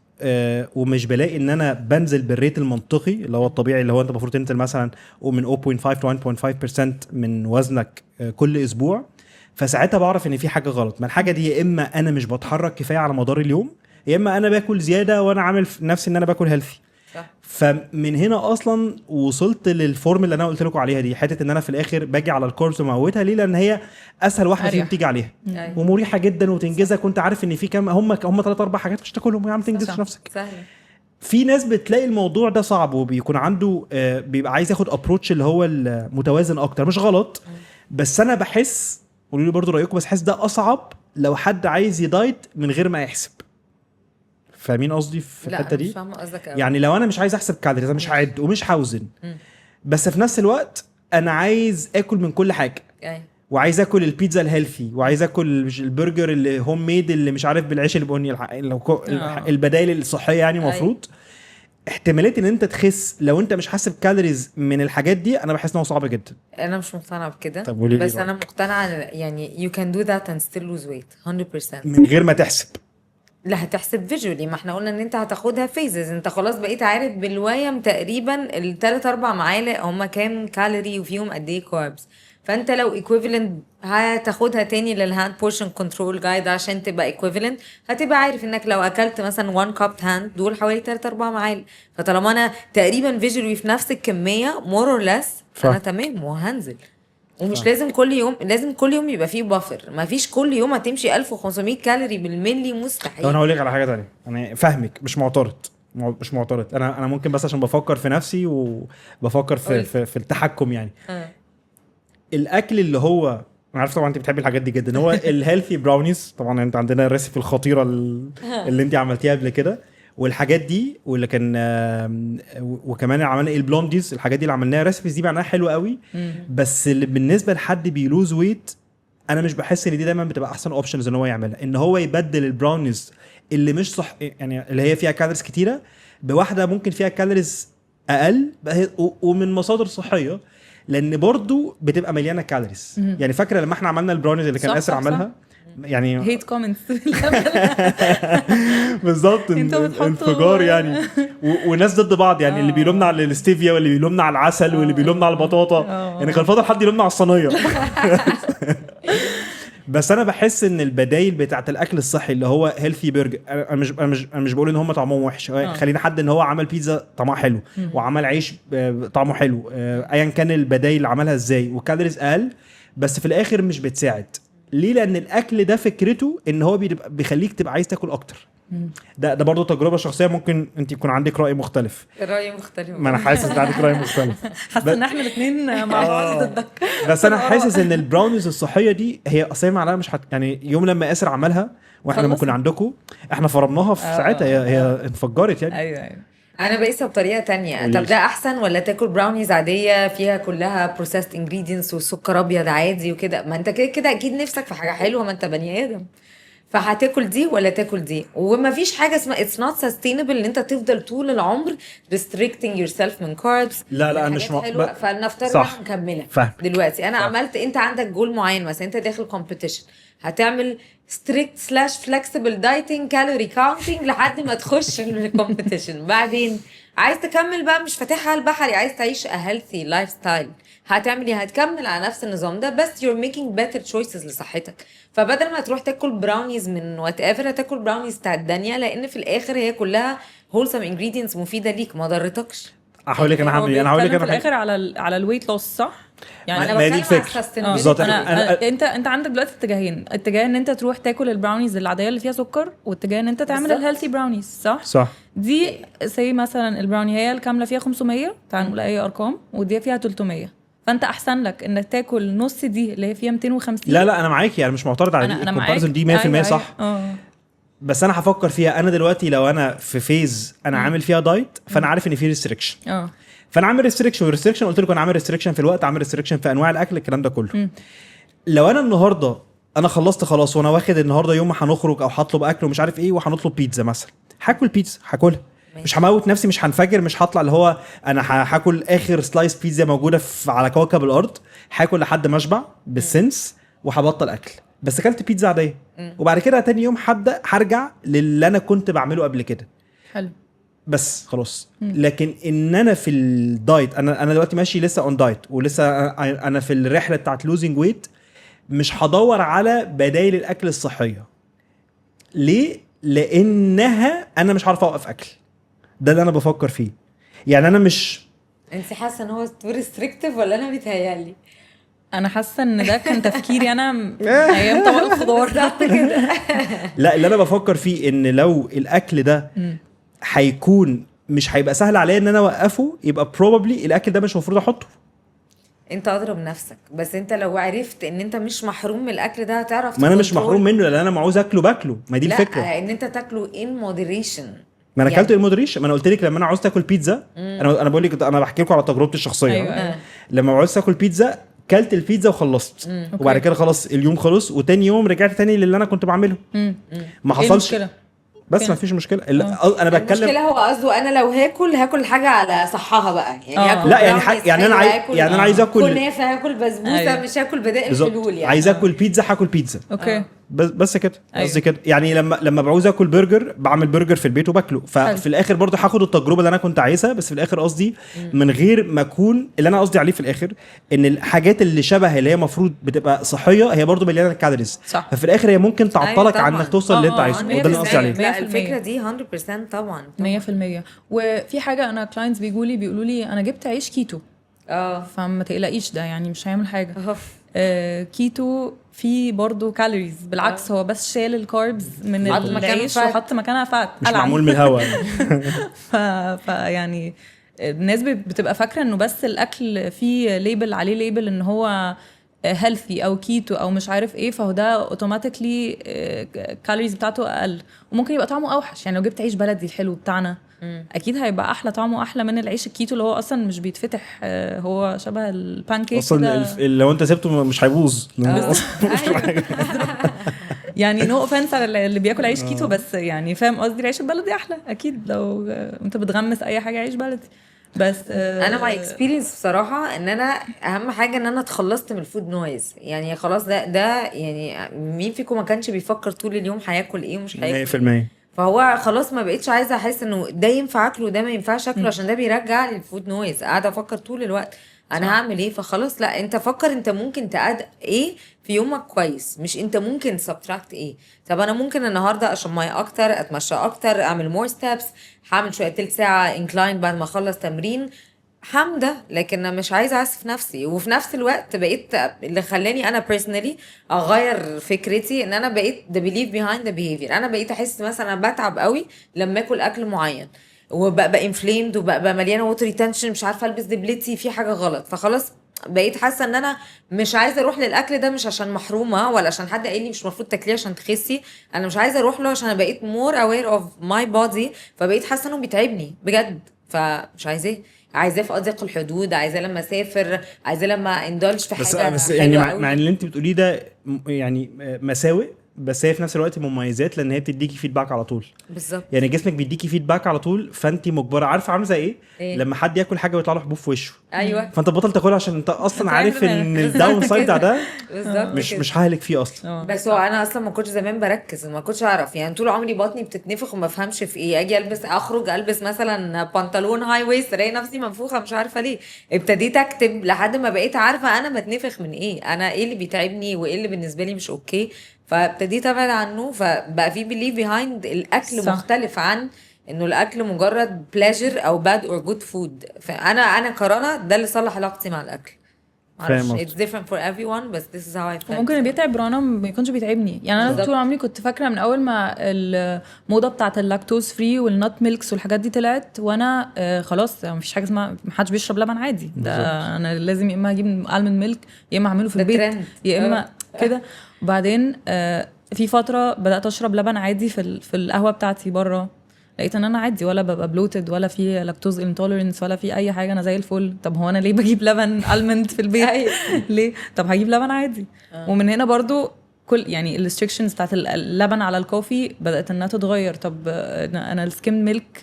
ومش بلاقي ان انا بنزل بالريت المنطقي اللي هو الطبيعي، اللي هو انت المفروض تنزل مثلا ومن 0.5 to 1.5% من وزنك كل اسبوع، فساعتها بعرف ان في حاجه غلط. ما الحاجه دي يا اما انا مش بتحرك كفايه على مدار اليوم، يا اما انا باكل زياده وانا عامل نفسي ان انا باكل هيلثي. فمن هنا اصلا وصلت للفورم اللي انا قلت لكم عليها دي، حته ان انا في الاخر باجي على الكوربس وموتها. ليه؟ لان هي اسهل واحده فيهم تيجي عليها ومريحه جدا وتنجزك، كنت عارف ان في كام هم 3-4 حاجات مش تاكلهم يا عم، تنجزش نفسك. سهل. في ناس بتلاقي الموضوع ده صعب وبيكون عنده بيبقى عايز ياخد ابروتش اللي هو المتوازن اكتر. مش غلط، بس انا بحس، قولوا لي برضو رايكم، بس حس ده اصعب لو حد عايز يدايت من غير ما يحسب. فاهمين قصدي في الحته دي؟ يعني لو انا مش عايز احسب كالوريز، مش هعد ومش هوزن، بس في نفس الوقت انا عايز اكل من كل حاجه، وعايز اكل البيتزا الهيلثي، وعايز اكل البرجر اللي هوم ميد اللي مش عارف بالعيش البني، البدائل الصحيه يعني. مفروض احتماليه ان انت تخس لو انت مش حاسب كالوريز من الحاجات دي، انا بحس انه صعب جدا. انا مش مقتنعه بكده، بس انا مقتنعه يعني you can do that and still lose weight 100% من غير ما تحسب. لا هتحسب فيجولي، ما احنا قلنا ان انت هتاخدها فيزز، انت خلاص بقيت عارف بالويم تقريبا 3-4 معالق هما كام كالوري وفيهم قد ايه كاربس. فانت لو ايكويفالنت هتاخدها تاني للهاند بورشن كنترول جايد عشان تبقى ايكويفالنت، هتبقى عارف انك لو اكلت مثلا 1 كاب هاند دول حوالي 3-4 معالق. فطالما انا تقريبا فيجولي في نفس الكميه مور اور لس، انا تمام وهنزل. ومش لازم كل يوم، لازم كل يوم يبقى فيه بافر. ما فيش كل يوم هتمشي 1500 كالوري بالملي، مستحيل. انا هقول لك على حاجه ثانيه، انا فاهمك، مش معترض. انا ممكن بس عشان بفكر في نفسي وبفكر في التحكم يعني. الاكل اللي هو انا عارف طبعا انت بتحبي الحاجات دي جدا، هو الهيلثي براونيز طبعا. انت عندنا الريسيبي الخطيره اللي انت عملتيها قبل كده، والحاجات دي واللي كان وكمان عملنا البلونديز، الحاجات دي اللي عملناها ريسيبيز دي معناها حلوه قوي. بس اللي بالنسبه لحد بيلوز ويت، انا مش بحس ان دي دايما بتبقى احسن اوبشنز ان هو يعملها، ان هو يبدل البراونيز اللي مش صح يعني اللي هي فيها كالوريز كتيره بواحده ممكن فيها كالوريز اقل ومن مصادر صحيه، لان برضو بتبقى مليانه كالوريز. يعني فاكره لما احنا عملنا البراونيز اللي كان اسر عملها، يعني هيت كومنتس بالظبط انفجار يعني وناس ضد بعض يعني. اللي بيلومنا على الستيفيا واللي بيلومنا على العسل واللي بيلومنا على البطاطا، يعني كان فاضل حد يلومنا على الصينيه. بس انا بحس ان البدايل بتاعه الاكل الصحي اللي هو هيلثي برجر، انا مش بقول ان هم طعمهم وحش، خلينا حد ان هو عمل بيتزا طعمها حلو وعمل عيش طعمه حلو، ايا كان البدايل اللي عملها ازاي وكالوريز اقل، بس في الاخر مش بتساعد. ليه؟ لان الاكل ده فكرته ان هو بيخليك تبقى عايز تاكل اكتر. ده برضو تجربه شخصيه، ممكن انت يكون عندك راي مختلف. ما انا حاسس ان عندك راي مختلف، حاسس ان احنا الاثنين مع بعض ضدك. بس انا حاسس ان البراونيز الصحيه دي هي اصلا معناها مش يعني يوم لما اسر عملها واحنا لما كنا عندكم احنا فرمناها في ساعتها، هي انفجرت يعني. ايوه انا بقيسها بطريقه تانية. قولي طب لي. ده احسن ولا تاكل براونيز عاديه فيها كلها processed ingredients والسكر ابيض عادي وكده؟ ما انت كده كده اكيد نفسك في حاجه حلوه، ما انت بني ادم. فهتاكل دي ولا تاكل دي؟ وما فيش حاجه اسمها it's not sustainable ان انت تفضل طول العمر restricting yourself من carbs. لا لا من مش حاجات حلوه. فلنفترض صح. انا مكمله فاهم. دلوقتي، انا صح. عملت، انت عندك جول معين مثلا، انت داخل competition، هتعمل strict / flexible dieting calorie counting لحد ما تخش الكومبيتيشن. بعدين عايز تكمل بقى، مش فاتحها على البحري، عايز تعيش a healthy lifestyle، هتعمل ايه؟ هتكمل على نفس النظام ده، بس you're making better choices لصحتك. فبدل ما تروح تاكل براونيز من وات ايفر، هتاكل براونيز بتاعت دانيا، لان في الاخر هي كلها wholesome ingredients مفيده ليك، ما ضرتكش. هقول لك انا هو هعمل ايه. انا هقول لك بيتكلم انا في الاخر على الويت لوس، صح؟ يعني انا ما هي دي بتكلم على الفكرة. sustainability. بالظبط. انت عندك دلوقتي اتجاهين، اتجاه ان انت تروح تاكل البراونيز العاديه اللي فيها سكر، واتجاه ان انت تعمل بالظبط. الهيلثي براونيز، صح؟ صح. دي زي مثلا البراوني هي الكامله فيها 500، تعال نقول اي ارقام، ودي فيها 300، فانت احسن لك انك تاكل نص دي اللي هي فيها 250. لا لا انا معاكي، يعني مش معترض على دي، انا الكومباريزون دي 100% أيوة صح. أيوة. بس انا هفكر فيها. انا دلوقتي لو انا في فيز انا عامل فيها دايت، فانا عارف ان في ريستريكشن، فانا عامل ريستريكشن. والريستريكشن قلت لكم انا عامل ريستريكشن في الوقت، عامل ريستريكشن في انواع الاكل، الكلام ده كله. لو انا النهارده انا خلصت خلاص، وانا واخد النهارده يوم هنخرج او هطلب اكل ومش عارف ايه، وهنطلب بيتزا مثلا، هاكل بيتزا، هاكلها، مش هموت نفسي، مش هنفجر، مش هطلع اللي هو انا هاكل اخر سلايس بيتزا موجوده على كوكب الارض، هاكل لحد ما اشبع بالسنس وهبطل اكل. بس اكلت بيتزا عاديه، وبعد كده تاني يوم هرجع للي انا كنت بعمله قبل كده. حلو. بس خلاص. لكن ان انا في الدايت، انا دلوقتي ماشي لسه اون دايت، ولسه انا في الرحله بتاعت لوزنج ويت، مش هدور على بدائل الاكل الصحيه. ليه؟ لانها انا مش عارف اوقف اكل. ده اللي انا بفكر فيه. يعني انا مش، انت حاسه ان هو تو ريستريكتيف ولا انا بيتهيألي؟ انا حاسه ان ده كان تفكيري انا ايام طبق الخضار بالظبط كده. لا اللي انا بفكر فيه ان لو الاكل ده هيكون مش هيبقى سهل عليا ان انا اوقفه، يبقى probably الاكل ده مش المفروض احطه. انت اضرب نفسك، بس انت لو عرفت ان انت مش محروم من الاكل ده هتعرف ما انا مش تكنترول. محروم منه، لان انا معوز اكله باكله، ما دي الفكره. لا، ان انت تاكله in moderation. ما انا يعني- اكلت المودريشن. ما انا قلت لك لما انا عاوز تاكل بيتزا، انا بقول لك، انا بحكي لكم على تجربتي الشخصيه. أيوة. لما عاوز اكل بيتزا، كلت البيتزا وخلصت، وبعد كده خلاص اليوم خلص، وتاني يوم رجعت تاني للي انا كنت بعمله. ما حصلش. المشكلة؟ بس ما فيش مشكله. انا بتكلم، المشكله هو قصده انا لو هاكل حاجه على صحها بقى، يعني هاكل لا يعني براونيز يعني انا حلوة، انا عايز اكل كنافه، هاكل بسبوسه، أيوة. مش هاكل بدائل بالظبط. حلول يعني. عايز اكل بيتزا، هاكل بيتزا. اوكي. بس كده أيوة. قصدي كده. يعني لما بعوز اكل برجر، بعمل برجر في البيت وباكله. ففي الاخر برضه هاخد التجربه اللي انا كنت عايزها، بس في الاخر قصدي من غير ما اكون، اللي انا قصدي عليه في الاخر ان الحاجات اللي شبه اللي هي المفروض بتبقى صحيه هي برضه مليانه كالوريز. صح. ففي الاخر هي ممكن تعطلك طبعاً. عن انك توصل اللي انت عايزه. وده اللي أنا قصدي عليه. لا الفكره دي 100% طبعا 100%. وفي حاجه انا كلاينتس بيقولوا لي انا جبت عيش كيتو، فما تقلقيش ده يعني مش هيعمل حاجه. كيتو فيه برضو كالوريز، بالعكس هو بس شال الكاربز من حط مكانه العيش فات. وحط مكانها فات، مش معمول من الهواء. يعني الناس بتبقى فاكره انه بس الاكل فيه ليبل عليه، ليبل ان هو هيلثي او كيتو او مش عارف ايه، فهو ده اوتوماتيكلي الكالوريز بتاعته اقل، وممكن يبقى طعمه اوحش. يعني لو جبت عيش بلدي الحلو بتاعنا اكيد هيبقى احلى، طعمه احلى من العيش الكيتو اللي هو اصلا مش بيتفتح، هو شبه البانكيك اصلا لو انت سبته مش هيبوظ. يعني نو اوفنس على اللي بياكل عيش كيتو، بس يعني فاهم قصدي، العيش البلدي احلى اكيد لو انت بتغمس اي حاجه عيش بلدي. بس انا ماي اكسبيرينس بصراحه ان انا اهم حاجه ان انا اتخلصت من الفود نويز. يعني خلاص ده يعني مين فيكم ما كانش بيفكر طول اليوم هياكل ايه ومش هياكل 100%. فهو خلاص ما بقيتش عايزه احس انه ده ينفع اكله وده ما ينفعش اكله، عشان ده بيرجع لي الفود نويز. قاعده افكر طول الوقت انا هعمل ايه. فخلاص لا، انت فكر انت ممكن تقعد ايه في يومك كويس، مش انت ممكن سبتراكت ايه. طب انا ممكن النهارده اشرب ميه اكتر، اتمشى اكتر، اعمل مور ستيبس، هعمل شويه تلت ساعه انكلاين بعد ما اخلص تمرين، حمده. لكن انا مش عايزه اعسف نفسي. وفي نفس الوقت بقيت اللي خلاني انا personally اغير فكرتي ان انا بقيت the belief behind the behavior. انا بقيت احس مثلا انا بتعب قوي لما اكل اكل معين، وبقى inflamed وبقى مليانه ووتر ريتنشن، مش عارفه البس دبلتي، في حاجه غلط. فخلاص بقيت حاسه ان انا مش عايزه اروح للاكل ده، مش عشان محرومه ولا عشان حد قال لي مش المفروض تاكليه عشان تخسي، انا مش عايزه اروح له عشان انا بقيت مور اوير اوف ماي بودي، فبقيت حاسه انه بيتعبني بجد، فمش عايزاه في اضيق الحدود، عايزاه لما اسافر، عايزاه لما اندلج في حاجه بس يعني حلوة قوي. مع اللي انت بتقوليه ده يعني مساوئ، بس هي في نفس الوقت مميزات، لان هي بتديكي فيدباك على طول. بالظبط. يعني جسمك بيديكي فيدباك على طول، فانت مجبره. عارفه عامله زي إيه؟ لما حد ياكل حاجه ويطلع له حبوب في وشه، ايوه فانت بطل تاكلها عشان انت اصلا أنت عارف عارف ان بالظبط الداون سايد كده. ده بالظبط مش كده. مش ههلك فيه اصلا. بس هو انا اصلا ما كنتش زمان بركز وما كنتش اعرف، يعني طول عمري بطني بتتنفخ وما افهمش في ايه، اجي اخرج البس مثلا بنطلون هاي ويست الاقي نفسي منفوخه مش عارفه ليه، ابتديت اكتب لحد ما بقيت عارفه انا بتنفخ من ايه، انا ايه اللي بيتعبني وايه اللي بالنسبه لي مش اوكي، فابتديت ابعد عنه، فبقى في بليف بيهايند الاكل صح. مختلف عن انه الاكل مجرد بليجر او باد اور جود فود. فانا كرنا ده اللي صلح علاقتي مع الاكل، معرفش فاهم it's different for everyone بس this is how I felt. ممكن اللي بيتعب رنا ما يكونش بيتعبني. يعني انا بالظبط. طول عمري كنت فاكره من اول ما الموضه بتاعه اللاكتوز فري والنات ميلكس والحاجات دي طلعت، وانا خلاص مفيش حاجه اسمها محدش بيشرب لبن عادي، ده انا لازم يا اما اجيب المند ميلك يا اما اعمله في ده البيت ترند. يا اما كده. وبعدين في فتره بدات اشرب لبن عادي في القهوه بتاعتي بره، لقيت ان انا عادي ولا ببقى بلوتد ولا في لاكتوز انتوليرنس ولا في اي حاجه، انا زي الفل. طب هو انا ليه بجيب لبن المند في البيت؟ ليه؟ طب هجيب لبن عادي. ومن هنا برضو كل يعني الريستريكشنز بتاعت اللبن على الكوفي بدات انها تتغير. طب انا السكيم ميلك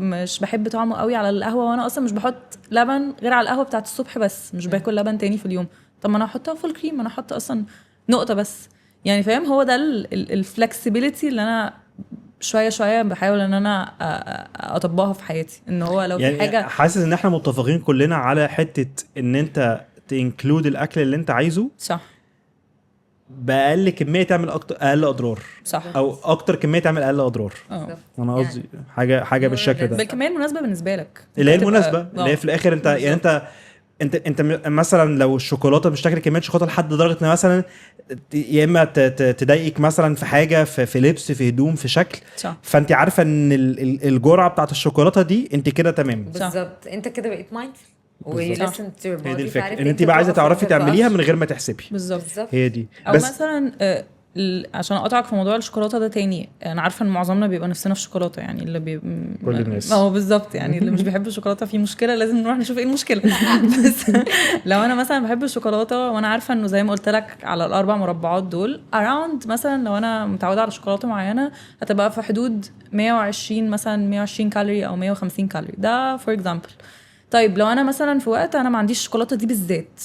مش بحب طعمه قوي على القهوه، وانا اصلا مش بحط لبن غير على القهوه بتاعت الصبح بس، مش باكل لبن تاني في اليوم. طب ما انا احطها فول كريم، انا احط اصلا نقطه بس يعني، فاهم؟ هو ده الفلكسبيليتي اللي انا شويه بحاول ان انا اطبقها في حياتي، ان هو لو يعني في حاجه. حاسس ان احنا متفقين كلنا على حته ان انت تنكلود الاكل اللي انت عايزه صح باقل كميه تعمل اقل اضرار، صح او اكتر كميه تعمل اقل اضرار. انا قصدي حاجه بالشكل ده، بالكميه المناسبه بالنسبه لك، اللي هي تبقى- المناسبه، اللي هي في الاخر انت يعني انت مثلا لو الشوكولاته مش تاكل كميه شوكولاته لحد درجه ان مثلا يا اما تضايقك مثلا في حاجه، في لبس، في هدوم، في شكل، صح. فانت عارفه ان الجرعه بتاعت الشوكولاته دي انت كده تمام. بالظبط، انت كده بقيت مايندفul بالظبط. ولسن تو هي دي الفكره، ان انت بقى عايزه تعرفي تعمليها من غير ما تحسبي. بالظبط. هي دي. او بس مثلا عشان اقطعك في موضوع الشوكولاته ده تاني، انا عارفه ان معظمنا بيبقى نفسنا في الشوكولاته، يعني اللي كل الناس. بالظبط، يعني اللي مش بيحب الشوكولاته في مشكله، لازم نروح نشوف ايه المشكله. بس لو انا مثلا بحب الشوكولاته وانا عارفه انه زي ما قلت لك على الاربع مربعات دول اراوند، مثلا لو انا متعوده على شوكولاته معينه هتبقى في حدود 120 مثلا 120 كالوري او 150 كالوري، ده فور اكزامبل. طيب لو انا مثلا في وقت انا ما عنديش الشوكولاته دي بالذات،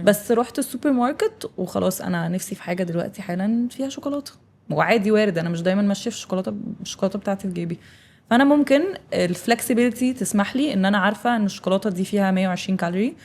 بس رحت السوبر ماركت وخلاص انا نفسي في حاجه دلوقتي حالا فيها شوكولاته، وعادي وارد، انا مش دايما ماشيه في الشوكولاته بتاعتي في جيبي، فانا ممكن الفلكسبيليتي تسمح لي ان انا عارفه ان الشوكولاته دي فيها 120 كالوري،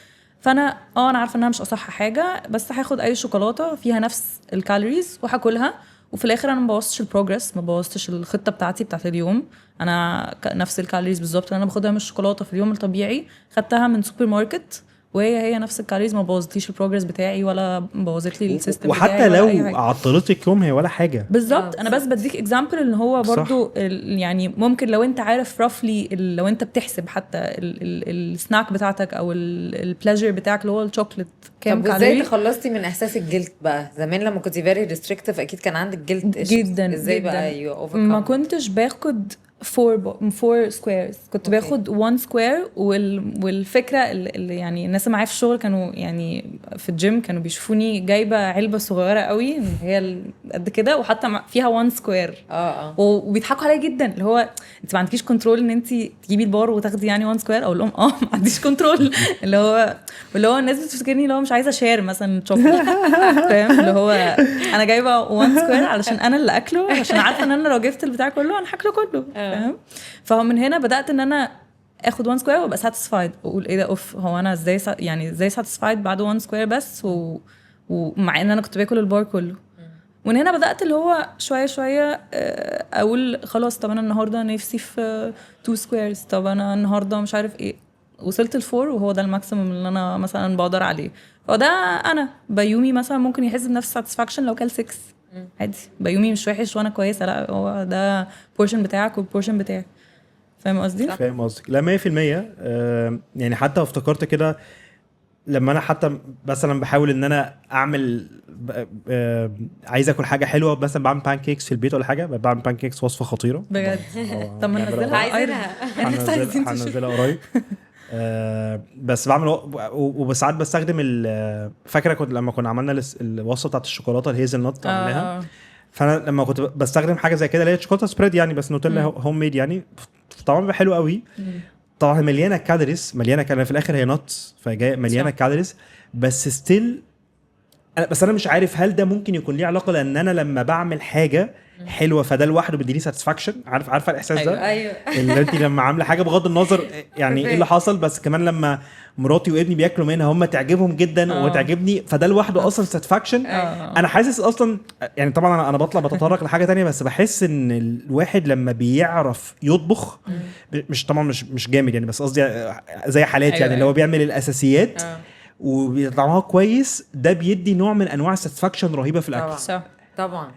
فانا انا عارفه انها مش اصح حاجه، بس هاخد اي شوكولاته فيها نفس الكالوريز وهاكلها، وفي الاخر انا ما بوظتش البروجرس، ما بوظتش الخطه بتاعتي بتاعت اليوم، انا نفس الكالوريز بالظبط اللي انا باخدها من الشوكولاته في اليوم الطبيعي خدتها من سوبر ماركت، وهي نفس الكالوريز، ما بوظتليش البروجرس بتاعي ولا بوظت لي السيستم بتاعي وحتى ولا لو أي حاجة. عطلتك يوم هي ولا حاجه. بالظبط. انا بس بديك اكزامبل ان هو برضو يعني ممكن لو انت عارف رفلي، لو انت بتحسب حتى السناك بتاعتك او البليجر بتاعك اللي هو الشوكليت كام طب ازاي كالوري. تخلصتي من احساس الجلد بقى؟ زمان لما كنت فيري ريستريكتيف اكيد كان عندك جلد جدا ازاي جداً. بقى يو ما كنتش باخد 4 سكويرز، كنت باخد 1 سكوير، والفكره اللي يعني الناس اللي معايا في الشغل كانوا يعني في الجيم كانوا بيشوفوني جايبه علبه صغيره قوي هي قد كده وحتى فيها 1 سكوير، وبيضحكوا عليا جدا، اللي هو انت ما عندكيش كنترول ان انت تجيبي البار وتاخدي يعني 1 سكوير، اقول لهم ما عنديش كنترول. اللي هو الناس بتفتكرني اللي هو مش عايزه اشير مثلا شوكليت، فاهم؟ اللي هو انا جايبه 1 سكوير علشان انا اللي اكله، عشان عارفه ان انا لو جبت البتاع كله انا هاكله كله، فاهم؟ فمن هنا بدات ان انا اخد 1 سكوير وابقى ساتيسفايد، اقول ايه ده اوف، هو انا ازاي يعني ازاي ساتيسفايد بعد 1 سكوير بس، ومع ان انا كنت باكل البار كله. ومن هنا بدات اللي هو شويه اقول خلاص، طب انا النهارده نفسي في 2 سكويرز، طب انا النهارده مش عارف ايه، وصلت ل4 وهو ده الماكسيمم اللي انا مثلا بقدر عليه. فده انا بيومي مثلا ممكن يحس بنفس ساتسفاكشن لو كل 6 عادي، بيومي مش وحش وانا كويسه، لا هو ده بورشن بتاعك والبورشن بتاعي، فاهم قصدي؟ فاهم قصدك، لا 100%. يعني حتى افتكرت كده لما انا حتى مثلا بحاول ان انا اعمل عايز اكل حاجه حلوه، مثلا بعمل بانكيكس في البيت ولا حاجه، بعمل بانكيكس وصفه خطيره بجد. طب ما ننزلها عايزينها. هنزلها قريب. بس بعمل وساعات بستخدم فاكره كنت لما كنا عملنا الوصفه بتاعت الشوكولاته الهيزل نوت عملناها، فانا لما كنت بستخدم حاجه زي كده اللي هي شوكولاته سبريد يعني، بس نوتيلا هوم ميد يعني، طبعا بيبقى حلو قوي. طبعا مليانه كالوريز، في الاخر هي نوتس فجايه مليانه كالوريز، بس ستيل انا مش عارف هل ده ممكن يكون ليه علاقه، لان انا لما بعمل حاجه حلوه فده لوحده بيديني ساتسفاكشن. عارفه الاحساس ده؟ ايوه اللي انت لما عامله حاجه بغض النظر يعني ايه اللي حصل، بس كمان لما مراتي وابني بياكلوا منها هم تعجبهم جدا وتعجبني، فده لوحده اصلا ساتسفاكشن. انا حاسس اصلا يعني، طبعا انا بطلع بتطرق لحاجه تانية، بس بحس ان الواحد لما بيعرف يطبخ مش طبعا مش جامد يعني، بس قصدي زي حالات يعني اللي هو بيعمل الاساسيات وبيطلعوها كويس، ده بيدي نوع من انواع الساتسفاكشن رهيبه في الاكل. صح طبعا.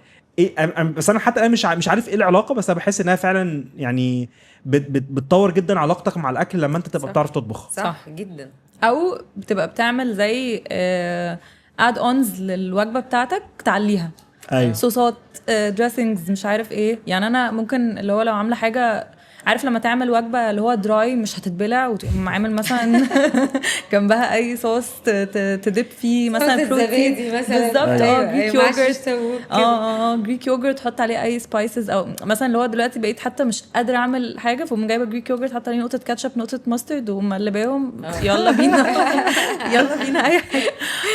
بس انا حتى انا مش عارف ايه العلاقه، بس انا بحس انها فعلا يعني بتطور جدا علاقتك مع الاكل لما انت تبقى بتعرف تطبخ. صح جدا. او بتبقى بتعمل زي اد اونز للوجبه بتاعتك تعليها. أيوة. صوصات، دريسنجز، مش عارف ايه يعني. انا ممكن اللي هو لو عامله حاجه، عارف لما تعمل وجبه اللي هو دراي مش هتتبلع، وتقوم عامل مثلا جنبها اي صوص تدب فيه مثلا بروتين بالظبط. جريك يوجرت، جريك يوجرت تحط عليه اي سبايسز، او مثلا اللي هو دلوقتي بقيت حتى مش قادره اعمل حاجه، فقوم جايبه جريك يوجرت حاطه عليه نقطه كاتشب نقطه ماسترد ومقلباهم، يلا بينا يلا بينا اي حاجه،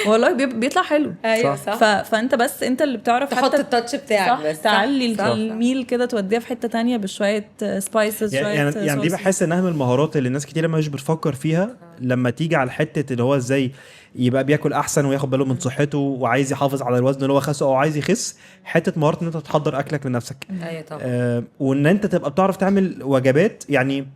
والله بيطلع حلو. ايوه صح. فانت بس انت اللي بتعرف تحط حتى التاتش بتاعك، بس تعلي الميل كده، توديها في حته تانية بشويه سبايس. يعني دي بحس انها من المهارات اللي الناس كتير مش بتفكر فيها لما تيجي على حته اللي هو ازاي يبقى بياكل احسن وياخد باله من صحته وعايز يحافظ على الوزن اللي هو خسه او عايز يخس. حته مهاره ان انت تحضر اكلك لنفسك. ايوه طبعا. وان انت تبقى بتعرف تعمل وجبات يعني.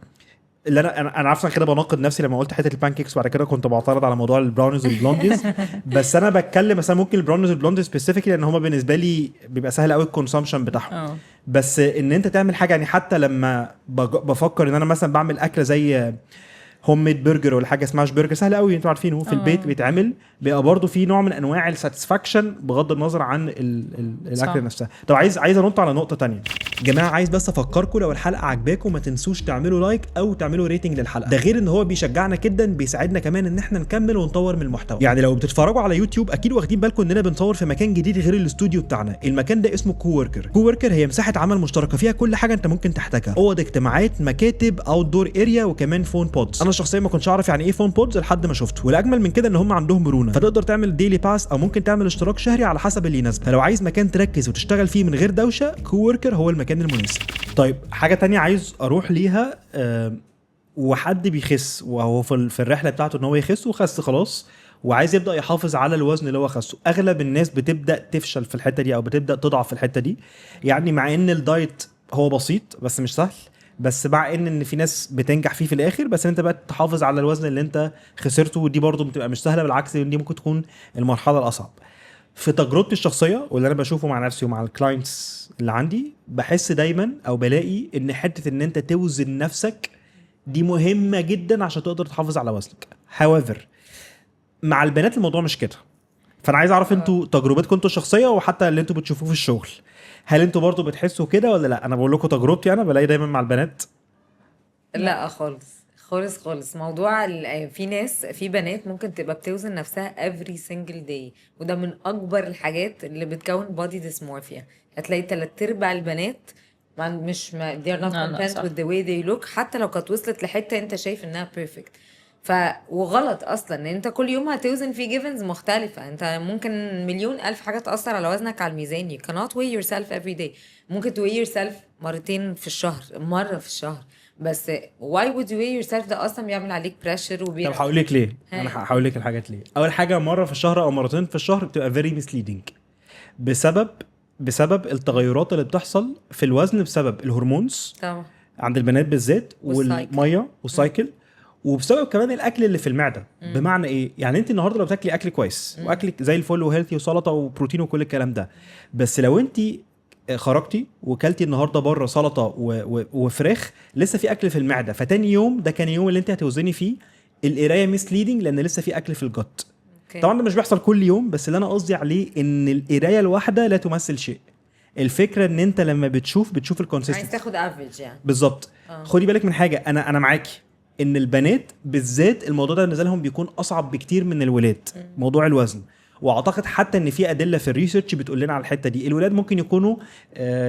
اللي انا عارف كده بناقض نفسي لما قلت حته البانكيكس، بعد كده كنت بعترض على موضوع البراونيز والبلونديز بس انا بتكلم مثلا ممكن البراونيز والبلونديز سبيسيفيكلي لان هما بالنسبه لي بيبقى سهل قوي الكونسامشن بتاعهم. بس ان انت تعمل حاجه يعني، حتى لما بفكر ان انا مثلا بعمل اكله زي هوم ميد برجر ولا حاجه سماش برجر، سهل قوي انتوا عارفينه في البيت بيتعمل، بيبقى برضو في نوع من انواع الساتسفاكشن بغض النظر عن الاكل نفسها. طب عايز انط على نقطه تانية. جماعه عايز بس افكركم لو الحلقه عجباكم ما تنسوش تعملوا لايك او تعملوا ريتنج للحلقه، ده غير ان هو بيشجعنا جدا، بيساعدنا كمان ان احنا نكمل ونطور من المحتوى. يعني لو بتتفرجوا على يوتيوب اكيد واخدين بالكم اننا بنصور في مكان جديد غير الاستوديو بتاعنا. المكان ده اسمه كووركر هي مساحه عمل مشتركه فيها كل حاجه انت ممكن تحتاجها، اوض اجتماعات، مكاتب، اوت دور اريا، وكمان فون بودز. انا شخصيا ما كنتش اعرف يعني ايه فون بودز لحد ما شفته، والاجمل من كده ان هم عندهم مرونه، فتقدر تعمل ديلي باس او ممكن تعمل اشتراك شهري على حسب اللي يناسبك. فلو عايز مكان تركز وتشتغل فيه من غير دوشه، كووركر هو المكان المناسب. طيب حاجه تانية عايز اروح ليها، وحد بيخس وهو في الرحله بتاعته ان هو يخس وخس خلاص وعايز يبدا يحافظ على الوزن اللي هو خسه. اغلب الناس بتبدا تفشل في الحته دي او بتبدا تضعف في الحته دي، يعني مع ان الدايت هو بسيط بس مش سهل، بس مع ان في ناس بتنجح فيه في الاخر، بس انت بقى تحافظ على الوزن اللي انت خسرته، ودي برضو بتبقى مش سهله، بالعكس دي ممكن تكون المرحله الاصعب. في تجربتي الشخصيه واللي انا بشوفه مع نفسي ومع الكلاينتس اللي عندي، بحس دايما او بلاقي ان حته ان انت توزن نفسك دي مهمه جدا عشان تقدر تحافظ على وزنك. however مع البنات الموضوع مش كده، فانا عايز اعرف انتوا تجربتكم انتوا الشخصيه وحتى اللي انتوا بتشوفوه في الشغل، هل انتوا برضو بتحسوا كده ولا لا؟ انا بقول لكم تجربتي، انا بلاقي دايما مع البنات لا خالص. موضوع في بنات ممكن تبقى بتوزن نفسها every single day، وده من اكبر الحاجات اللي بتكون body dysmorphia. هتلاقي 3/4 البنات مش they're not content with the way they look، حتى لو كانت وصلت لحته انت شايف انها perfect. وغلط اصلا ان انت كل يوم هتوزن في جيفنز مختلفه. انت ممكن مليون الف حاجه تاثر على وزنك على الميزان. you cannot weigh yourself every day. ممكن to weigh yourself مرتين في الشهر، مره في الشهر، بس why would you weigh yourself؟ ده اصلا بيعمل عليك pressure طب هقول لك ليه. انا هقول لك الحاجات ليه. اول حاجه مره في الشهر او مرتين في الشهر بتبقى very misleading بسبب التغيرات اللي بتحصل في الوزن بسبب الهرمونز طبعا عند البنات بالذات، والميه والسايكل، وبسبب كمان الاكل اللي في المعده. بمعنى ايه؟ يعني انت النهارده لو بتاكلي اكل كويس واكلك زي الفل وهيلثي وسلطه وبروتين وكل الكلام ده، بس لو انت خرجتي وكلتي النهارده بره سلطه وفراخ، لسه في اكل في المعده، فتاني يوم ده كان يوم اللي انت هتوزني فيه القرايه ميسليدنج لان لسه في اكل في الجت. أوكي. طبعا ده مش بيحصل كل يوم، بس اللي انا قصدي عليه ان القرايه الواحده لا تمثل شيء. الفكره ان انت لما بتشوف عايز الكونسيستنسي تاخد افريج يعني. بالظبط. خدي بالك من حاجه، انا معاكي ان البنات بالذات الموضوع ده بالنسبه لهم بيكون اصعب بكتير من الولاد، موضوع الوزن. واعتقد حتى ان في ادله في الريسيرش بتقول لنا على الحته دي. الولاد ممكن يكونوا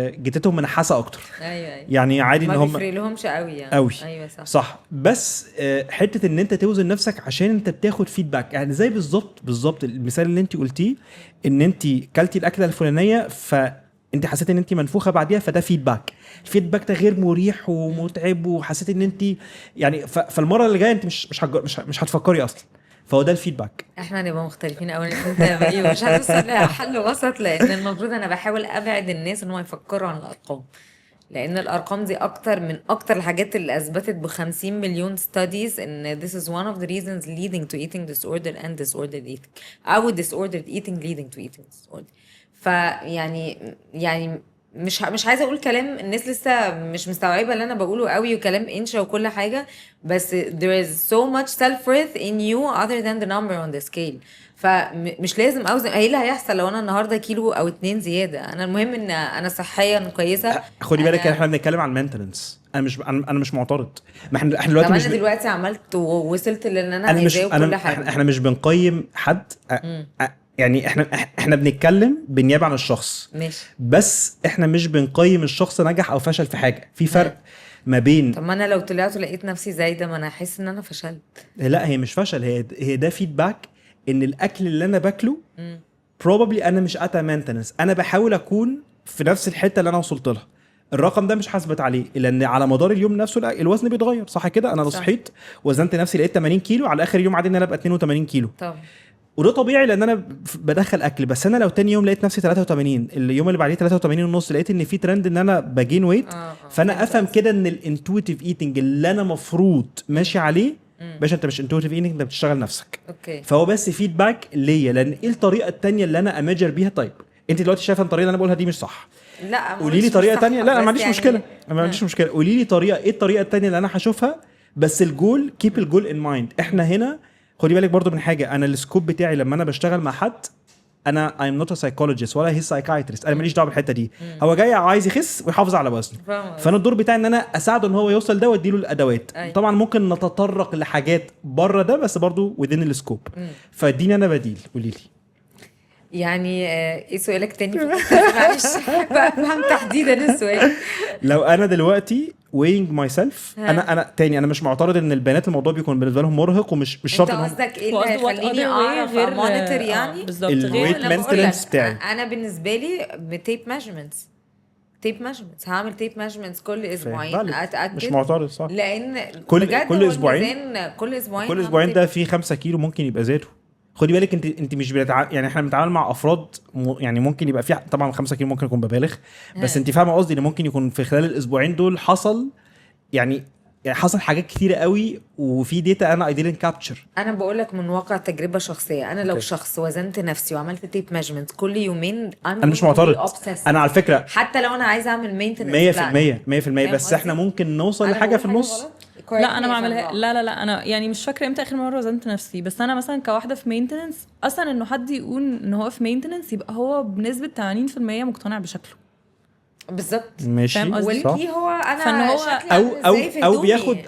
جتتهم منحاسه اكتر، ايوه يعني عادي ان ما هم بيفرق لهمش قوي يعني. قوي. ايوه صح. صح. بس حته ان انت توزن نفسك عشان انت بتاخد فيدباك، يعني زي بالظبط المثال اللي انت قلتيه، ان انت كلتي الاكله الفلانيه فانت حسيت ان انت منفوخه بعديها، فده فيدباك. الفيدباك ده غير مريح ومتعب، وحسيت ان انت يعني فالمره اللي جايه انت مش هتفكري اصلا. فهو ده الفيدباك. احنا هنبقى مختلفين قوي ومش هنوصل لحل وسط، لان المفروض انا بحاول ابعد الناس ان هم يفكروا عن الارقام، لان الارقام دي اكتر من اكتر الحاجات اللي اثبتت ب50 مليون studies ان this is one of the reasons leading to eating disorder and disordered eating او disordered eating leading to eating disorder. يعني مش عايزه اقول كلام الناس لسه مش مستوعبه اللي انا بقوله قوي، وكلام انشا وكل حاجه، بس there is so much self-worth in you other than the number on the scale. فمش لازم اوزن ايه اللي هيحصل لو انا النهارده كيلو او 2 زياده. انا المهم ان انا صحيا كويسه. خدي بالك احنا بنتكلم عن مينتننس. انا مش معترض. ما احنا دلوقتي مش دلوقتي عملت ووصلت للي انا عايزاه وكل حاجه. احنا مش بنقيم حد. يعني احنا بنتكلم بالنيابه عن الشخص ماشي، بس احنا مش بنقيم الشخص نجح او فشل في حاجه. في فرق ما بين طب ما انا لو طلعت ولقيت نفسي زايده ما انا احس ان انا فشلت. لا هي مش فشل، هي ده فيدباك ان الاكل اللي انا باكله probably انا مش ات مينتنس، انا بحاول اكون في نفس الحته اللي انا وصلت لها. الرقم ده مش حاسبت عليه لان على مدار اليوم نفسه الوزن بيتغير، صح كده؟ انا لو صحيت وزنت نفسي لقيت 80 كيلو، على اخر يوم عادي ان انا ابقى 82 كيلو. طب وده طبيعي لان انا بدخل اكل. بس انا لو تاني يوم لقيت نفسي 83، اليوم اللي بعديه 83 ونص، لقيت ان في ترند ان انا بجين ويت، فانا افهم كده ان الانتويتيف ايتنج اللي انا مفروض ماشي عليه باشا، انت مش انتويتيف ايتنج، انت بتشتغل نفسك. اوكي. فهو بس فيدباك ليا، لان ايه الطريقه التانية اللي انا اماجر بيها؟ طيب انت دلوقتي شايفه الطريقه اللي انا بقولها دي مش صح، لا قولي لي طريقه تانية. لا ما عنديش مشكله، ما عنديش مشكله. قولي لي طريقه، ايه الطريقه التانية اللي انا هشوفها؟ بس الجول كيب الجول ان مايند. احنا هنا خدي بالك برضو من حاجه، انا السكوب بتاعي لما انا بشتغل مع حد، انا I'm not a psychologist ولا هي psychiatrist، انا ماليش دعوه بالحته دي. هو جاي عايز يخس ويحافظ على وزنه، فانا الدور بتاعي ان انا اساعده ان هو يوصل ده واديله الادوات. طبعا ممكن نتطرق لحاجات بره ده، بس برضو within السكوب. فاديني انا بديل. قولي لي يعني ايه سؤالك تاني؟ معلش بفهم تحديدا السؤال. لو انا دلوقتي weighing myself، انا تاني انا مش معترض ان البنات الموضوع بيكون بالنسبه لهم مرهق، ومش شرط انت قصدك ايه اللي هيخليني اعرف مونيتور يعني بالظبط الويت مينتنس بتاعي؟ انا بالنسبه لي بتيب ميجرمنتس، هعمل تيب ميجرمنتس كل اسبوعين اتاكد. مش معترض صح، لان كل اسبوعين كل اسبوعين ده فيه 5 كيلو ممكن يبقى زياده. خدي بالك انت مش يعني احنا بنتعامل مع افراد يعني ممكن يبقى في طبعا 5 كيلو ممكن يكون ببالغ، بس انت فاهمه قصدي ان ممكن يكون في خلال الاسبوعين دول حصل يعني حصل حاجات كتيره قوي، وفي داتا انا I didn't capture. انا بقول لك من واقع تجربه شخصيه. انا لو شخص وزنت نفسي وعملت تيب ميجرمنت كل يومين، انا مش معترض. انا على فكره حتى لو انا عايزه اعمل مينتنس 100% بس احنا ممكن نوصل لحاجه في النص. لا انا بعملها. لا انا يعني مش فاكره امتى اخر مره وزنت نفسي، بس انا مثلا كواحده في مينتنس، اصلا انه حد يقول ان هو في مينتنس يبقى هو بنسبه 80% مقتنع بشكله بالظبط. ماشي والكي هو انا فان هو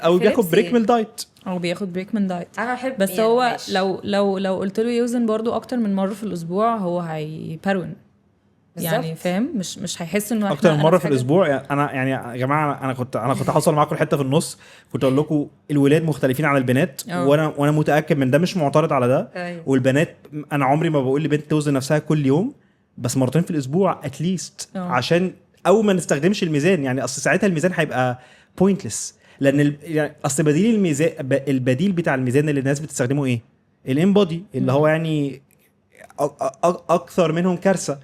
او بياخد بريك من الدايت، او بياخد بريك من دايت. انا بحب بس يعني هو ماشي. لو قلت له يوزن برضو اكتر من مره في الاسبوع، هو هيبرون يعني، فاهم؟ مش هيحس انه اكتر من مره في الاسبوع. يعني انا يعني يا جماعه انا كنت هوصل معاكم الحته في النص، كنت اقول لكم الولاد مختلفين عن البنات، وانا متاكد من ده، مش معترض على ده. والبنات انا عمري ما بقول لبنت توزن نفسها كل يوم، بس مرتين في الاسبوع اتليست، عشان او ما نستخدمش الميزان. يعني اصل ساعتها الميزان هيبقى بوينتلس، لان يعني اصل بديل الميزان، البديل بتاع الميزان اللي الناس بتستخدمه ايه؟ الانبودي، اللي هو يعني اكثر منهم كارثه.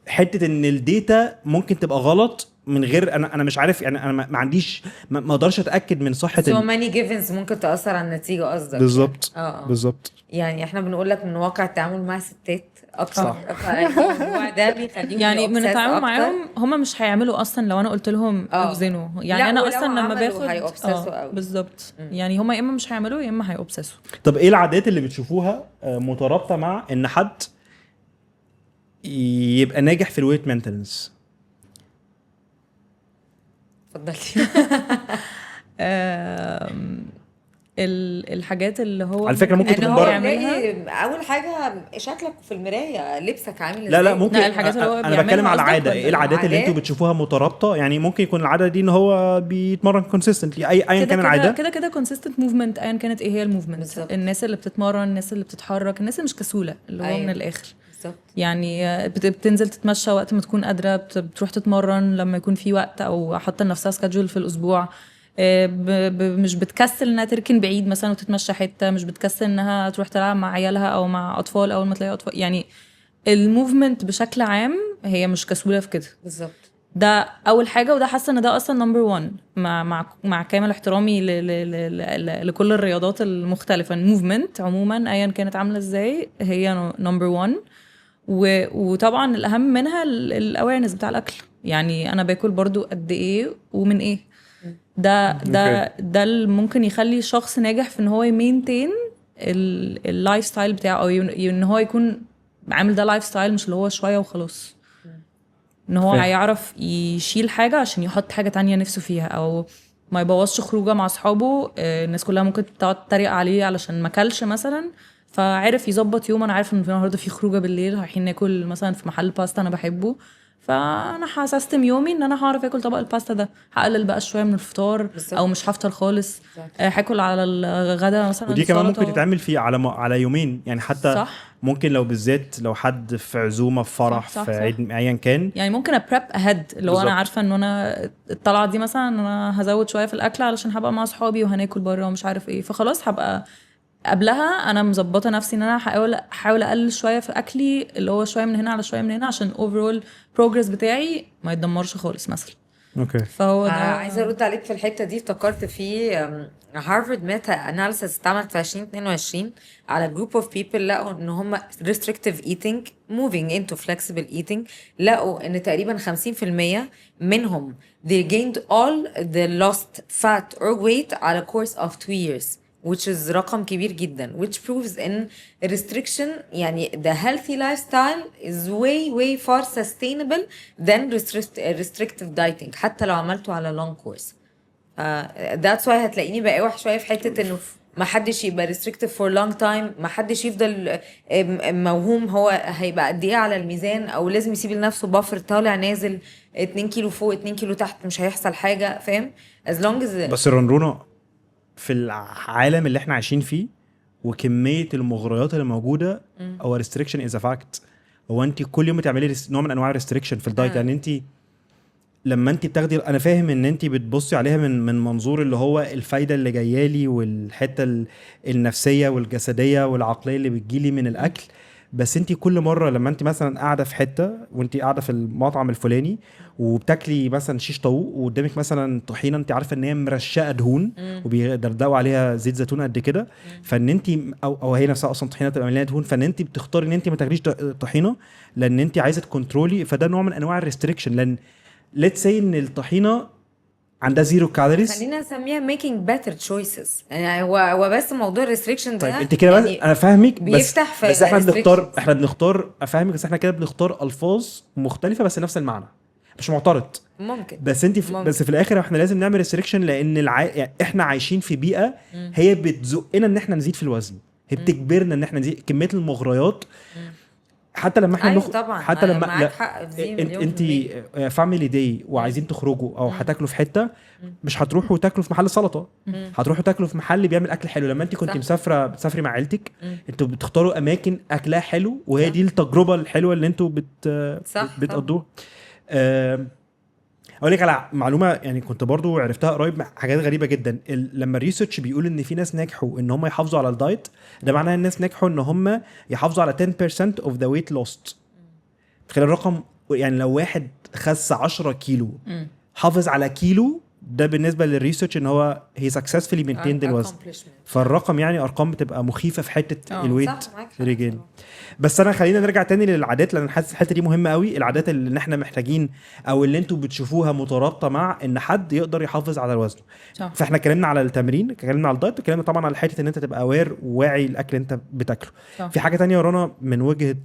حته ان الداتا ممكن تبقى غلط من غير انا مش عارف يعني انا ما عنديش ما اقدرش اتاكد من صحه so many givens ممكن تأثر على النتيجة قصدك بالظبط يعني. بالظبط يعني احنا بنقول لك من واقع التعامل مع الستات اكتر صح. فالموضوع ده بيخليهم يعني من obsessed التعامل أكتر. معاهم هم مش هيعملوا اصلا لو انا قلت لهم اوزنوا يعني لا، انا ولو اصلا لما عملوا باخد هيobsessوا قوي. بالظبط يعني هم يا اما مش هيعملوا يا اما هيobsessوا. طب ايه العادات اللي بتشوفوها مترابطه مع ان حد يبقى ناجح في الويت مينتنس؟ اتفضلي. الحاجات اللي هو على فكرة ممكن ان تكون هو بره. يلاقي اول حاجه شكلك في المرايه، لبسك عامل ازاي. لا ممكن لا، الحاجات اللي هو انا بيعملها بتكلم على قصدك عاده. ولا ايه العادات اللي انتوا العادات؟ بتشوفوها مترابطه؟ يعني ممكن يكون العاده دي ان هو بيتمرن كونسيستنتلي ايا كان العاده. كده كونسيستنت موفمنت ايا كانت ايه هي الموفمنت. بالظبط. الناس اللي بتتمرن، الناس اللي بتتحرك، الناس اللي مش كسوله اللي هو أيوة. من الاخر بالظبط. يعني بتنزل تتمشى وقت ما تكون قادره، بتروح تتمرن لما يكون في وقت او حاطه لنفسها سكادجول في الاسبوع. مش بتكسل انها تركن بعيد مثلا وتتمشى حته، مش بتكسل انها تروح تلعب مع عيالها او مع اطفال اول ما تلاقي اطفال. يعني الموفمنت بشكل عام هي مش كسوله في كده. بالظبط. ده اول حاجه، وده حاسه ان ده اصلا نمبر 1 مع كامل احترامي لكل الرياضات المختلفه. الموفمنت عموما ايا كانت عامله ازاي هي نمبر 1. وطبعا الاهم منها الاويرنس بتاع الاكل. يعني انا باكل برضو قد ايه ومن ايه. ده اللي ممكن يخلي شخص ناجح في ان هو يمينتين اللايف ستايل بتاعه، او ان هو يكون عامل ده لايف ستايل مش اللي هو شويه وخلاص. ان هو هيعرف يشيل حاجه عشان يحط حاجه تانية نفسه فيها، او ما يبوظش خروجه مع اصحابه. الناس كلها ممكن تقعد تتريق عليه علشان ما كلش مثلا، فعرف يظبط يوم. انا عارف ان النهارده في خروجه بالليل رايحين ناكل مثلا في محل باستا انا بحبه، فانا هسستم يومي ان انا هعرف اكل طبق الباستا ده. هقلل بقى شويه من الفطار بالظبط. او مش هفطر خالص. هاكل على الغدا مثلا ودي كمان سلطة. ممكن تتعمل في على يومين يعني. حتى صح. ممكن لو بالذات لو حد في عزومه في فرح صح. في عيد ايا كان، يعني ممكن ابريب اهيد اللي هو بالظبط. انا عارفه ان انا الطلعه دي مثلا انا هزود شويه في الاكل علشان هبقى مع اصحابي وهناكل بره ومش عارف ايه، فخلاص هبقى قبلها انا مظبطه نفسي ان انا هحاول اقلل شويه في اكلي اللي هو شويه من هنا على شويه من هنا عشان اوفرول بروجرس بتاعي ما يتدمرش خالص مثلا. اوكي. فهو ده عايزه ارد عليك في الحته دي. افتكرت في هارفارد ميتا اناليسيس اتعملت في 2022 على جروب اوف بيبل، لقوا ان هم restrictive eating moving into flexible eating. لقوا ان تقريبا 50% منهم they gained all the lost fat or weight على course of 2 years, which is رقم كبير جدا, which proves in restriction يعني the healthy lifestyle is way far sustainable than restrictive dieting حتى لو عملته على long course. that's why هتلاقيني بقاوح شوية في حتة انه ما حدش يبقى restrictive for long time, ما حدش يفضل موهوم هو هيبقى قد ايه على الميزان, او لازم يسيب لنفسه بفر طالع نازل 2 كيلو فوق 2 كيلو تحت مش هيحصل حاجة, فاهم؟ as long as بس رنرونه في العالم اللي احنا عايشين فيه وكميه المغريات اللي موجوده, او ريستريكشن از ا فاكت. هو انت كل يوم بتعملي نوع من انواع الريستريكشن في الدايت. يعني انت لما انت بتاخدي, انا فاهم ان انت بتبصي عليها من منظور اللي هو الفايده اللي جايه لي والحته النفسيه والجسديه والعقليه اللي بتجيلي من الاكل, بس انت كل مره لما انت مثلا قاعده في حته وانت قاعده في المطعم الفلاني وبتاكلي مثلا شيش طاووق وقدامك مثلا طحينه انت عارفه ان هي مرشقه دهون وبيدردقوا عليها زيت زيتون قد كده, فان انت او هي نفسها اصلا طحينه تبقى مليانه دهون, فان انت بتختاري ان انت ما تاكليش طحينه لان انت عايزه تكنترولي. فده نوع من انواع الريستريكشن, لان let's say ان الطحينه عندها 0 كالوريز. خلينا نسميها making better choices. يعني هو بس موضوع الريستريكشن ده. طيب انت كده يعني بس انا فاهمك, بيفتح في بس احنا بنختار افهمك, بس احنا كده بنختار الفاظ مختلفه بس نفس المعنى. مش معترض ممكن, بس انت بس في الاخر احنا لازم نعمل ريستريكشن, لان يعني احنا عايشين في بيئه هي بتزقنا ان احنا نزيد في الوزن, هي بتجبرنا ان احنا نزيد كميه المغريات. حتى لما احنا حتى لما انت فاميلي داي وعايزين تخرجوا او هتاكلوا في حته, مش هتروحوا تاكلوا في محل سلطه, هتروحوا تاكلوا في محل بيعمل اكل حلو. لما انت كنت بتسافري مع عيلتك, انتوا بتختاروا اماكن اكلها حلو, وهي دي التجربه الحلوه اللي انتوا بتقضوها. اقول لك على معلومه يعني كنت برضو عرفتها قريب, حاجات غريبه جدا. لما الريسيرش بيقول ان في ناس نجحوا ان هم يحافظوا على الدايت, ده معناه الناس نجحوا ان هم يحافظوا على 10% of the weight lost. تخيل الرقم يعني لو واحد خس 10 كيلو حافظ على كيلو، ده بالنسبه للريسيرش ان هو هي سكسسفully maintained الوزن. فالرقم يعني ارقام بتبقى مخيفه في حته الويت ريجين. بس انا خلينا نرجع تاني للعادات، لان حاسس الحته دي مهمه قوي. العادات اللي احنا محتاجين او اللي انتوا بتشوفوها مترابطه مع ان حد يقدر يحافظ على وزنه. فاحنا اتكلمنا على التمرين، اتكلمنا على الدايت، اتكلمنا طبعا على حته ان انت تبقى اوير وواعي الاكل اللي انت بتاكله. في حاجه تانية يا رنا من وجهه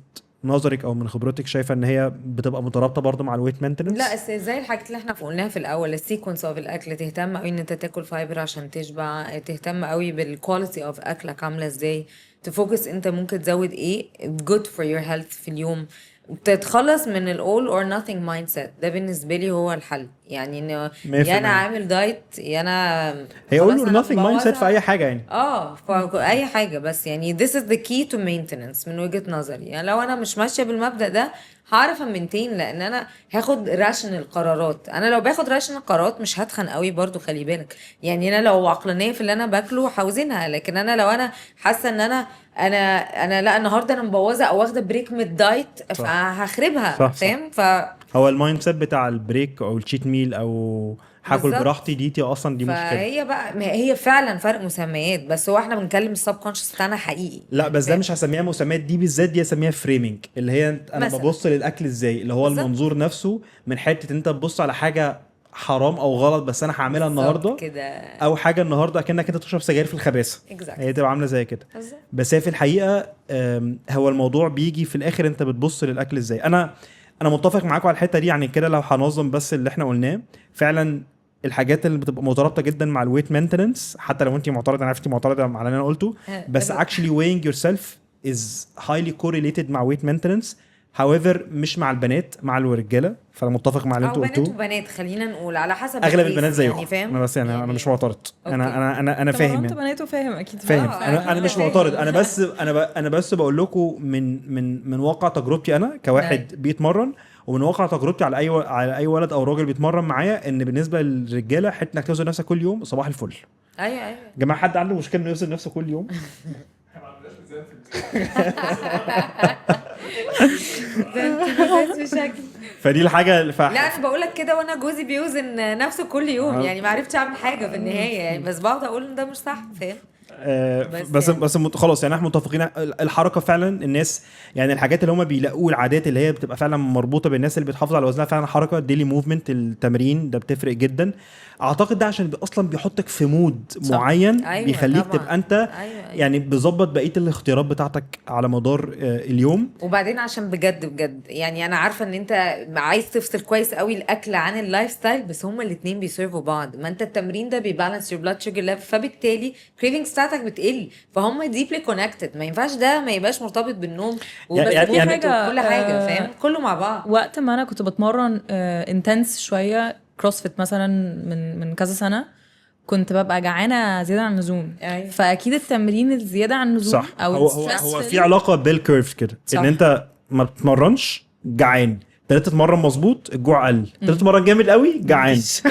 نظرك او من خبرتك شايفه ان هي بتبقى مترابطه برضو مع الويت مينتننس؟ لا زي الحاجات اللي احنا قلناها في الاول، السيكونس اوف الاكل، تهتم قوي ان انت تاكل فايبر عشان تشبع، تهتم قوي بالكواليتي اوف اكلك عامله ازاي، تفوكس انت ممكن تزود ايه good for your health في اليوم، تتخلص من ال all or nothing mindset. ده بالنسبه لي هو الحل، يعني انه يا انا عامل دايت يا انا هي all or nothing mindset في اي حاجه يعني في اي حاجه، بس يعني this is the key to maintenance من وجهه نظري. يعني لو انا مش ماشيه بالمبدا ده هعرف امنتين، لان انا هاخد راشنال قرارات. انا لو باخد راشنال قرارات مش هتخن قوي برضو، خلي بالك. يعني انا لو عقلانيه في اللي انا باكله هوزنها، لكن انا لو انا حاسه ان انا لا النهارده انا مبوظه او واخده بريك من الدايت فهخربها، فاهم؟ هو المايند سيت بتاع البريك او التشيت ميل او هاكل براحتي دي اصلا دي مشكله. فهي بقى هي فعلا فرق مسميات، بس هو احنا بنتكلم السب كونشس بتاعنا حقيقي. لا بس ده مش هسميها مسميات دي بالذات، دي هسميها فريمينج، اللي هي انا ببص للاكل ازاي، اللي هو المنظور نفسه من حته انت تبص على حاجه حرام او غلط بس انا هعملها النهارده كده، او حاجه النهارده اكنك انت تشرب سجاير في الخباثه. هي تبقى عامله زي كده. بس هي في الحقيقه هو الموضوع بيجي في الاخر انت بتبص للاكل ازاي. انا متفق معاكم على الحته دي. يعني كده لو هنظم بس اللي احنا قلناه فعلا، الحاجات اللي بتبقى مترابطه جدا مع الويت مينتننس، حتى لو انت معترضه، انا عارف انت معترضه على اللي انا قلته، بس actually weighing yourself is highly correlated مع weight maintenance. however مش مع البنات، مع الرجاله. فانا متفق مع اللي انتوا قلتوه. بنات وبنات خلينا نقول على حسب اغلب البنات زيكم يعني، فاهم؟ انا بس يعني انا مش معترض. انا فاهم يعني انت بنات وفاهم اكيد فاهم. انا مش معترض. انا بس بقول لكم من واقع تجربتي انا كواحد بيتمرن، ومن واقع تجربتي على اي ولد او راجل بيتمرن معايا، ان بالنسبه للرجاله حته انك توزن نفسك كل يوم صباح الفل. ايوه يا جماعه، حد عنده مشكله انه يوزن نفسه كل يوم؟ فدي الحاجه لا انا بقول لك كده وانا جوزي بيوزن نفسه كل يوم، يعني ما عرفتش اعمل حاجه في النهايه يعني، بس بقعد اقول ان ده مش صح، فاهم؟ بس خلاص يعني احنا متفقين. الحركه فعلا الناس يعني الحاجات اللي هم بيلاقوا العادات اللي هي بتبقى فعلا مربوطه بالناس اللي بتحافظ على وزنها، فعلا حركه ديلي موفمنت، التمرين ده بتفرق جدا. اعتقد ده عشان اصلا بيحطك في مود معين. بيخليك تبقى انت يعني بيظبط بقيه الاختيارات بتاعتك على مدار اليوم. وبعدين عشان بجد يعني انا عارفه ان انت عايز تفصل كويس قوي الاكل عن اللايف ستايل، بس هما الاثنين بيسيرفوا بعض. ما انت التمرين ده بيبالانس يور بلاد شوجر ليفل، فبالتالي كريفنجز بتاعتك بتقل، فهم ديبلي كونكتد. ما ينفعش ده ما يبقاش مرتبط بالنوم يعني كل حاجه فاهم؟ كله مع بعض. وقت ما انا كنت بتمرن انتنس شويه كروسفيت مثلا من كذا سنه، كنت ببقى جعانه زياده عن اللزوم. فاكيد التمرين الزياده عن اللزوم صح. او هو في علاقه بالكيرف كده، ان انت ما بتتمرنش جعان، تتمرن مظبوط الجوع قل، تتمرن جامد قوي جعان. طب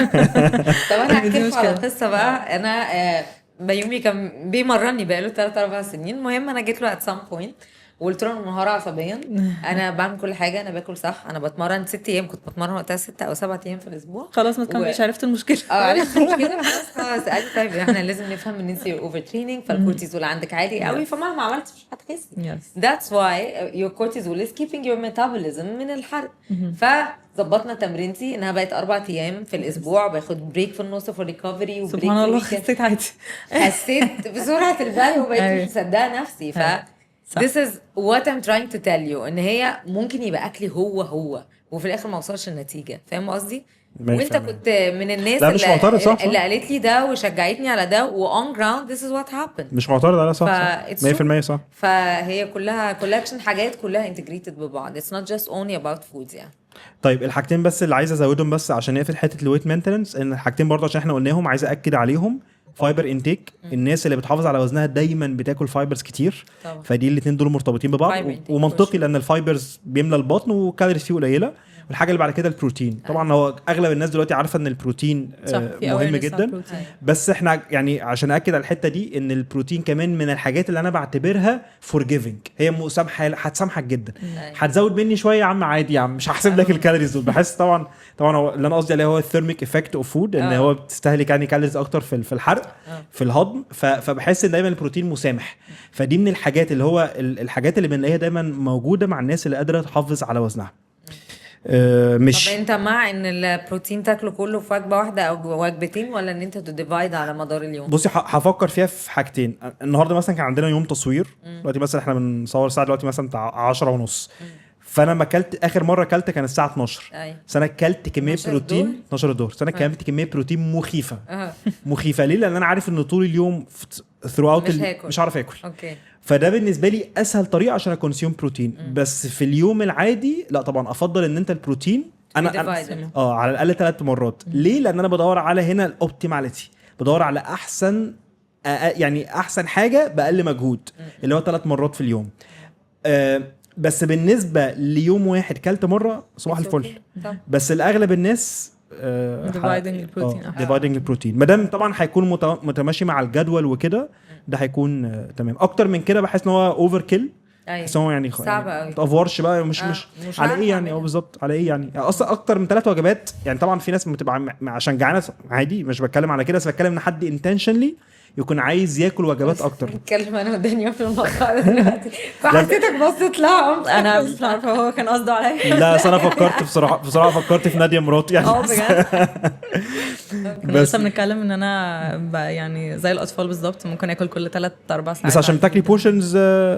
انا هحكي لكم على قصه بقى. انا بيومي كان بيمرني بقاله 3-4 سنين. المهم انا جيت له at some point وقلت له النهار عصبيا، انا بعمل كل حاجه، انا باكل صح، انا بتمرن 6 ايام، كنت بتمرن وقتها 6 أو 7 ايام في الاسبوع. خلاص ما تكملش، عرفت المشكله. عرفت المشكله خلاص. قال طيب احنا لازم نفهم ان انت اوفر تريننج، فالكورتيزول عندك عالي قوي، فمهما عملت مش هتخسي. That's why your cortisol is keeping your metabolism من الحرق. فظبطنا تمرينتي انها بقت 4 ايام في الاسبوع، باخد بريك في النص في الريكفري وبريك. سبحان الله، خسيت عادي. حسيت بسرعه البال وبقيت مش مصدقه نفسي. This is what I'm trying to tell you، ان هي ممكن يبقى اكلي هو وفي الاخر ما وصلش النتيجه. فاهم قصدي؟ وانت كنت من الناس اللي قالت لي ده وشجعتني على ده، و on ground this is what happened. مش معترض على صح 100% صح. فهي كلها collection حاجات كلها integrated ببعض. It's not just only about foods يعني. طيب الحاجتين بس اللي عايز ازودهم بس عشان نقفل حته الويت مينتننس، ان الحاجتين برضه عشان احنا قلناهم عايز اكد عليهم. فايبر انتيك، الناس اللي بتحافظ على وزنها دايما بتاكل فايبرز كتير طبعا. فدي الاثنين دول مرتبطين ببعض، ومنطقي لان الفايبرز بيملى البطن وكالوريز فيه قليله، والحاجه اللي بعد كده البروتين. طبعا هو اغلب الناس دلوقتي عارفه ان البروتين صح، في مهم awareness على جدا، البروتين. بس احنا يعني عشان اكد على الحته دي ان البروتين كمان من الحاجات اللي انا بعتبرها فورجيفنج، هي مسامحه، هتسامحك جدا. هتزود مني شويه يا عم عادي يا عم، مش هحسب لك الكالوريز دول. بحس طبعا هو اللي انا قصدي عليه هو الثيرميك افكت اوف فود، ان هو بتستهلك يعني كالوريز اكتر في الحرق في الهضم. فبحس ان دايما البروتين مسامح. فدي من الحاجات اللي هو الحاجات اللي بنلاقيها دايما موجوده مع الناس اللي قادره تحافظ على وزنها. مش طب انت مع ان البروتين تاكله كله في وجبه واحده او وجبتين، ولا ان انت تديفايد على مدار اليوم؟ بصي هفكر فيها في حاجتين. النهارده مثلا كان عندنا يوم تصوير، دلوقتي مثلا احنا بنصور الساعه دلوقتي مثلا بتاع 10:30، فانا ما اكلت اخر مره اكلت كان الساعه 12. ايوه. فانا اكلت كميه 12 بروتين الظهر؟ 12 الظهر. فانا اكلت كميه بروتين مخيفه اه مخيفه. ليه؟ لان انا عارف ان طول اليوم مش عارف اكل. اوكي. فده بالنسبه لي اسهل طريقه عشان اكونسيوم بروتين. بس في اليوم العادي لا طبعا افضل ان انت البروتين انا Divided. على الاقل 3 مرات. ليه؟ لان انا بدور على هنا الاوبتيماليتي، بدور على احسن يعني احسن حاجه باقل مجهود، اللي هو 3 مرات في اليوم. بس بالنسبه ليوم واحد كلت مره صباح الفل. بس الاغلب الناس dividing البروتين ديفايدنج البروتين. ما دام طبعا هيكون متماشي مع الجدول وكده، ده هيكون تمام. اكتر من كده بحس ان هو اوفر كيل. بس هو يعني صعب قوي. ما تافورش بقى. مش على ايه يعني؟ بالظبط على ايه يعني؟ اصلا اكتر من 3 وجبات يعني. طبعا في ناس بتبقى عشان جعانه عادي، مش بتكلم على كده، بس بتكلم ان حد انتشنلي يكون عايز ياكل وجبات اكتر. بتكلم انا ودانيا في الموضوع ده دلوقتي، فحسيتك بصيت لها. انا مش عارفه هو كان قصده عليا. لا اصل انا فكرت بصراحه فكرت في ناديه مراتي يعني. بجد. بس بنتكلم ان انا يعني زي الاطفال بالظبط، ممكن اكل كل 3-4 ساعات بس عشان تاكلي بورشنز.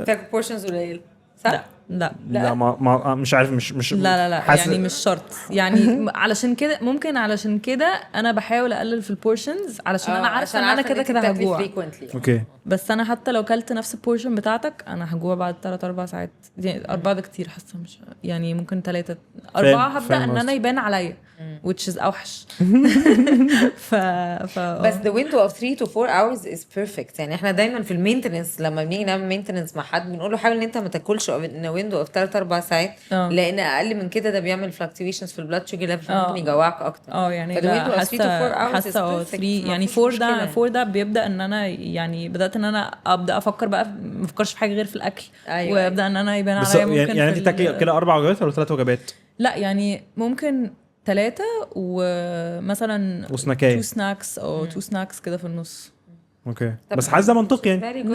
تاكل بورشنز قليل صح؟ لا ما مش عارف. مش لا يعني مش شرط يعني. علشان كده انا بحاول اقلل في البورشنز علشان انا عارفه ان انا كده هجوع. اوكي. بس انا حتى لو كلت نفس البورشن بتاعتك انا هجوع بعد 3-4 ساعات. يعني 4 ده كتير حاسه، مش يعني ممكن 3-4 هبدا ان انا يبان عليا which is اوحش. بس the window of 3 to 4 hours is perfect. يعني احنا دايما في المينتنس لما بنيجي نعمل مينتنس مع حد بنقول له حاول ان انت ما تاكلش in a window of 3-4 ساعات، لان اقل من كده ده بيعمل fluctuations في البلاد شوجر ليفل، ممكن يجوعك اكتر. يعني ده حاسه 3 يعني 4 ده بيبدا ان انا يعني بدات ان انا ابدا افكر بقى، ما افكرش في حاجه غير في الاكل. أيوة. وابدا ان انا يبان عليا ممكن يعني انت تاكلي كده 4 وجبات ولا 3 وجبات؟ لا يعني ممكن 3 ومثلا وسناكايه 2 سناكس او 2 سناكس كده في النص. اوكي. بس حاسس ده منطقي يعني.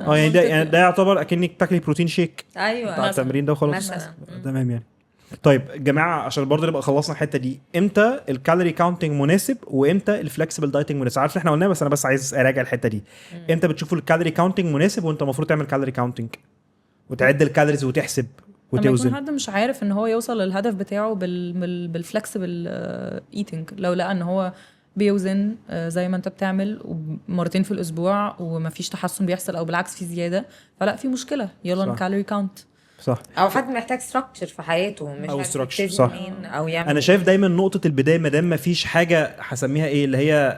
يعني ده يعتبر اكنك تاكلي بروتين شيك بتاع التمرين ده وخلاص. تمام يعني. طيب جماعه عشان برضه نبقى خلصنا الحته دي، امتى الكالوري كاونتنج مناسب وامتى الفلكسبل دايتنج مناسب؟ عارف احنا قلنا، بس انا بس عايز اراجع الحته دي. امتى بتشوفوا الكالوري كاونتنج مناسب وانت المفروض تعمل كالوري كاونتنج وتعد الكالوريز وتحسب وتوزن؟ لما يكون حد مش عارف ان هو يوصل للهدف بتاعه بالفلكسبل ايتنج، لو لقى ان هو بيوزن زي ما انت بتعمل مرتين في الاسبوع ومفيش تحسن بيحصل او بالعكس في زياده، فلا في مشكله، يلا الكالوري كاونت. صح. او حد محتاج ستراكشر في حياته، مش او ستراكشر صح. او يعمل. انا شايف دايما نقطه البدايه ما دام مفيش حاجه هسميها ايه اللي هي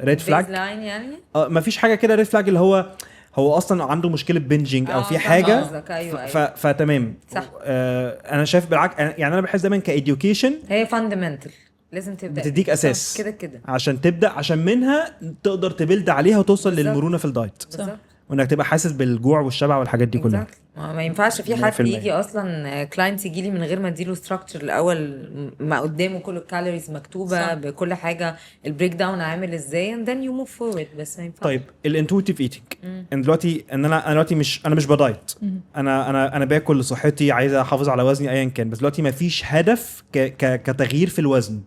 ريد فلاج يعني مفيش حاجه كده ريد فلاج اللي هو اصلا عنده مشكله بنجينج او في حاجه. فتمام. انا شايف بالعكس يعني. انا بحس دايما كايديوكيشن هي فاندمنتال، لازم تبدا بتديك اساس كده عشان تبدا، عشان منها تقدر تبيلد عليها وتوصل للمرونه في الدايت، وانك تبقى حاسس بالجوع والشبع والحاجات دي كلها. ما ينفعش في حد يجي اصلا كلاينت يجي لي من غير ما اديله ستراكشر الاول، ما قدامه كل الكالوريز مكتوبه صح. بكل حاجه البريك داون عامل ازاي and then you move forward. بس ما ينفعش. طيب الانتويتيف ايتنج ان دلوقتي ان انا دلوقتي مش بدايت، انا باكل لصحتي، عايز احافظ على وزني ايا كان، بس دلوقتي ما فيش هدف كتغيير في الوزن.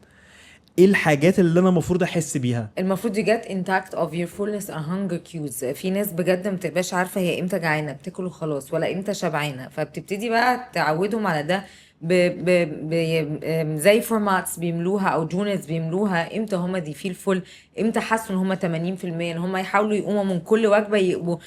ايه الحاجات اللي انا المفروض احس بيها؟ المفروض you get intact of your fullness and hunger cues. في ناس بجد ما بتبقاش عارفه هي امتى جعانه بتاكل وخلاص ولا امتى شبعانه، فبتبتدي بقى تعودهم على ده زي فورماتس بيملوها او جونز بيملوها، امتى هم دي فيل فول، امتى حسوا ان هم 80%، ان هم يحاولوا يقوموا من كل وجبه يبقوا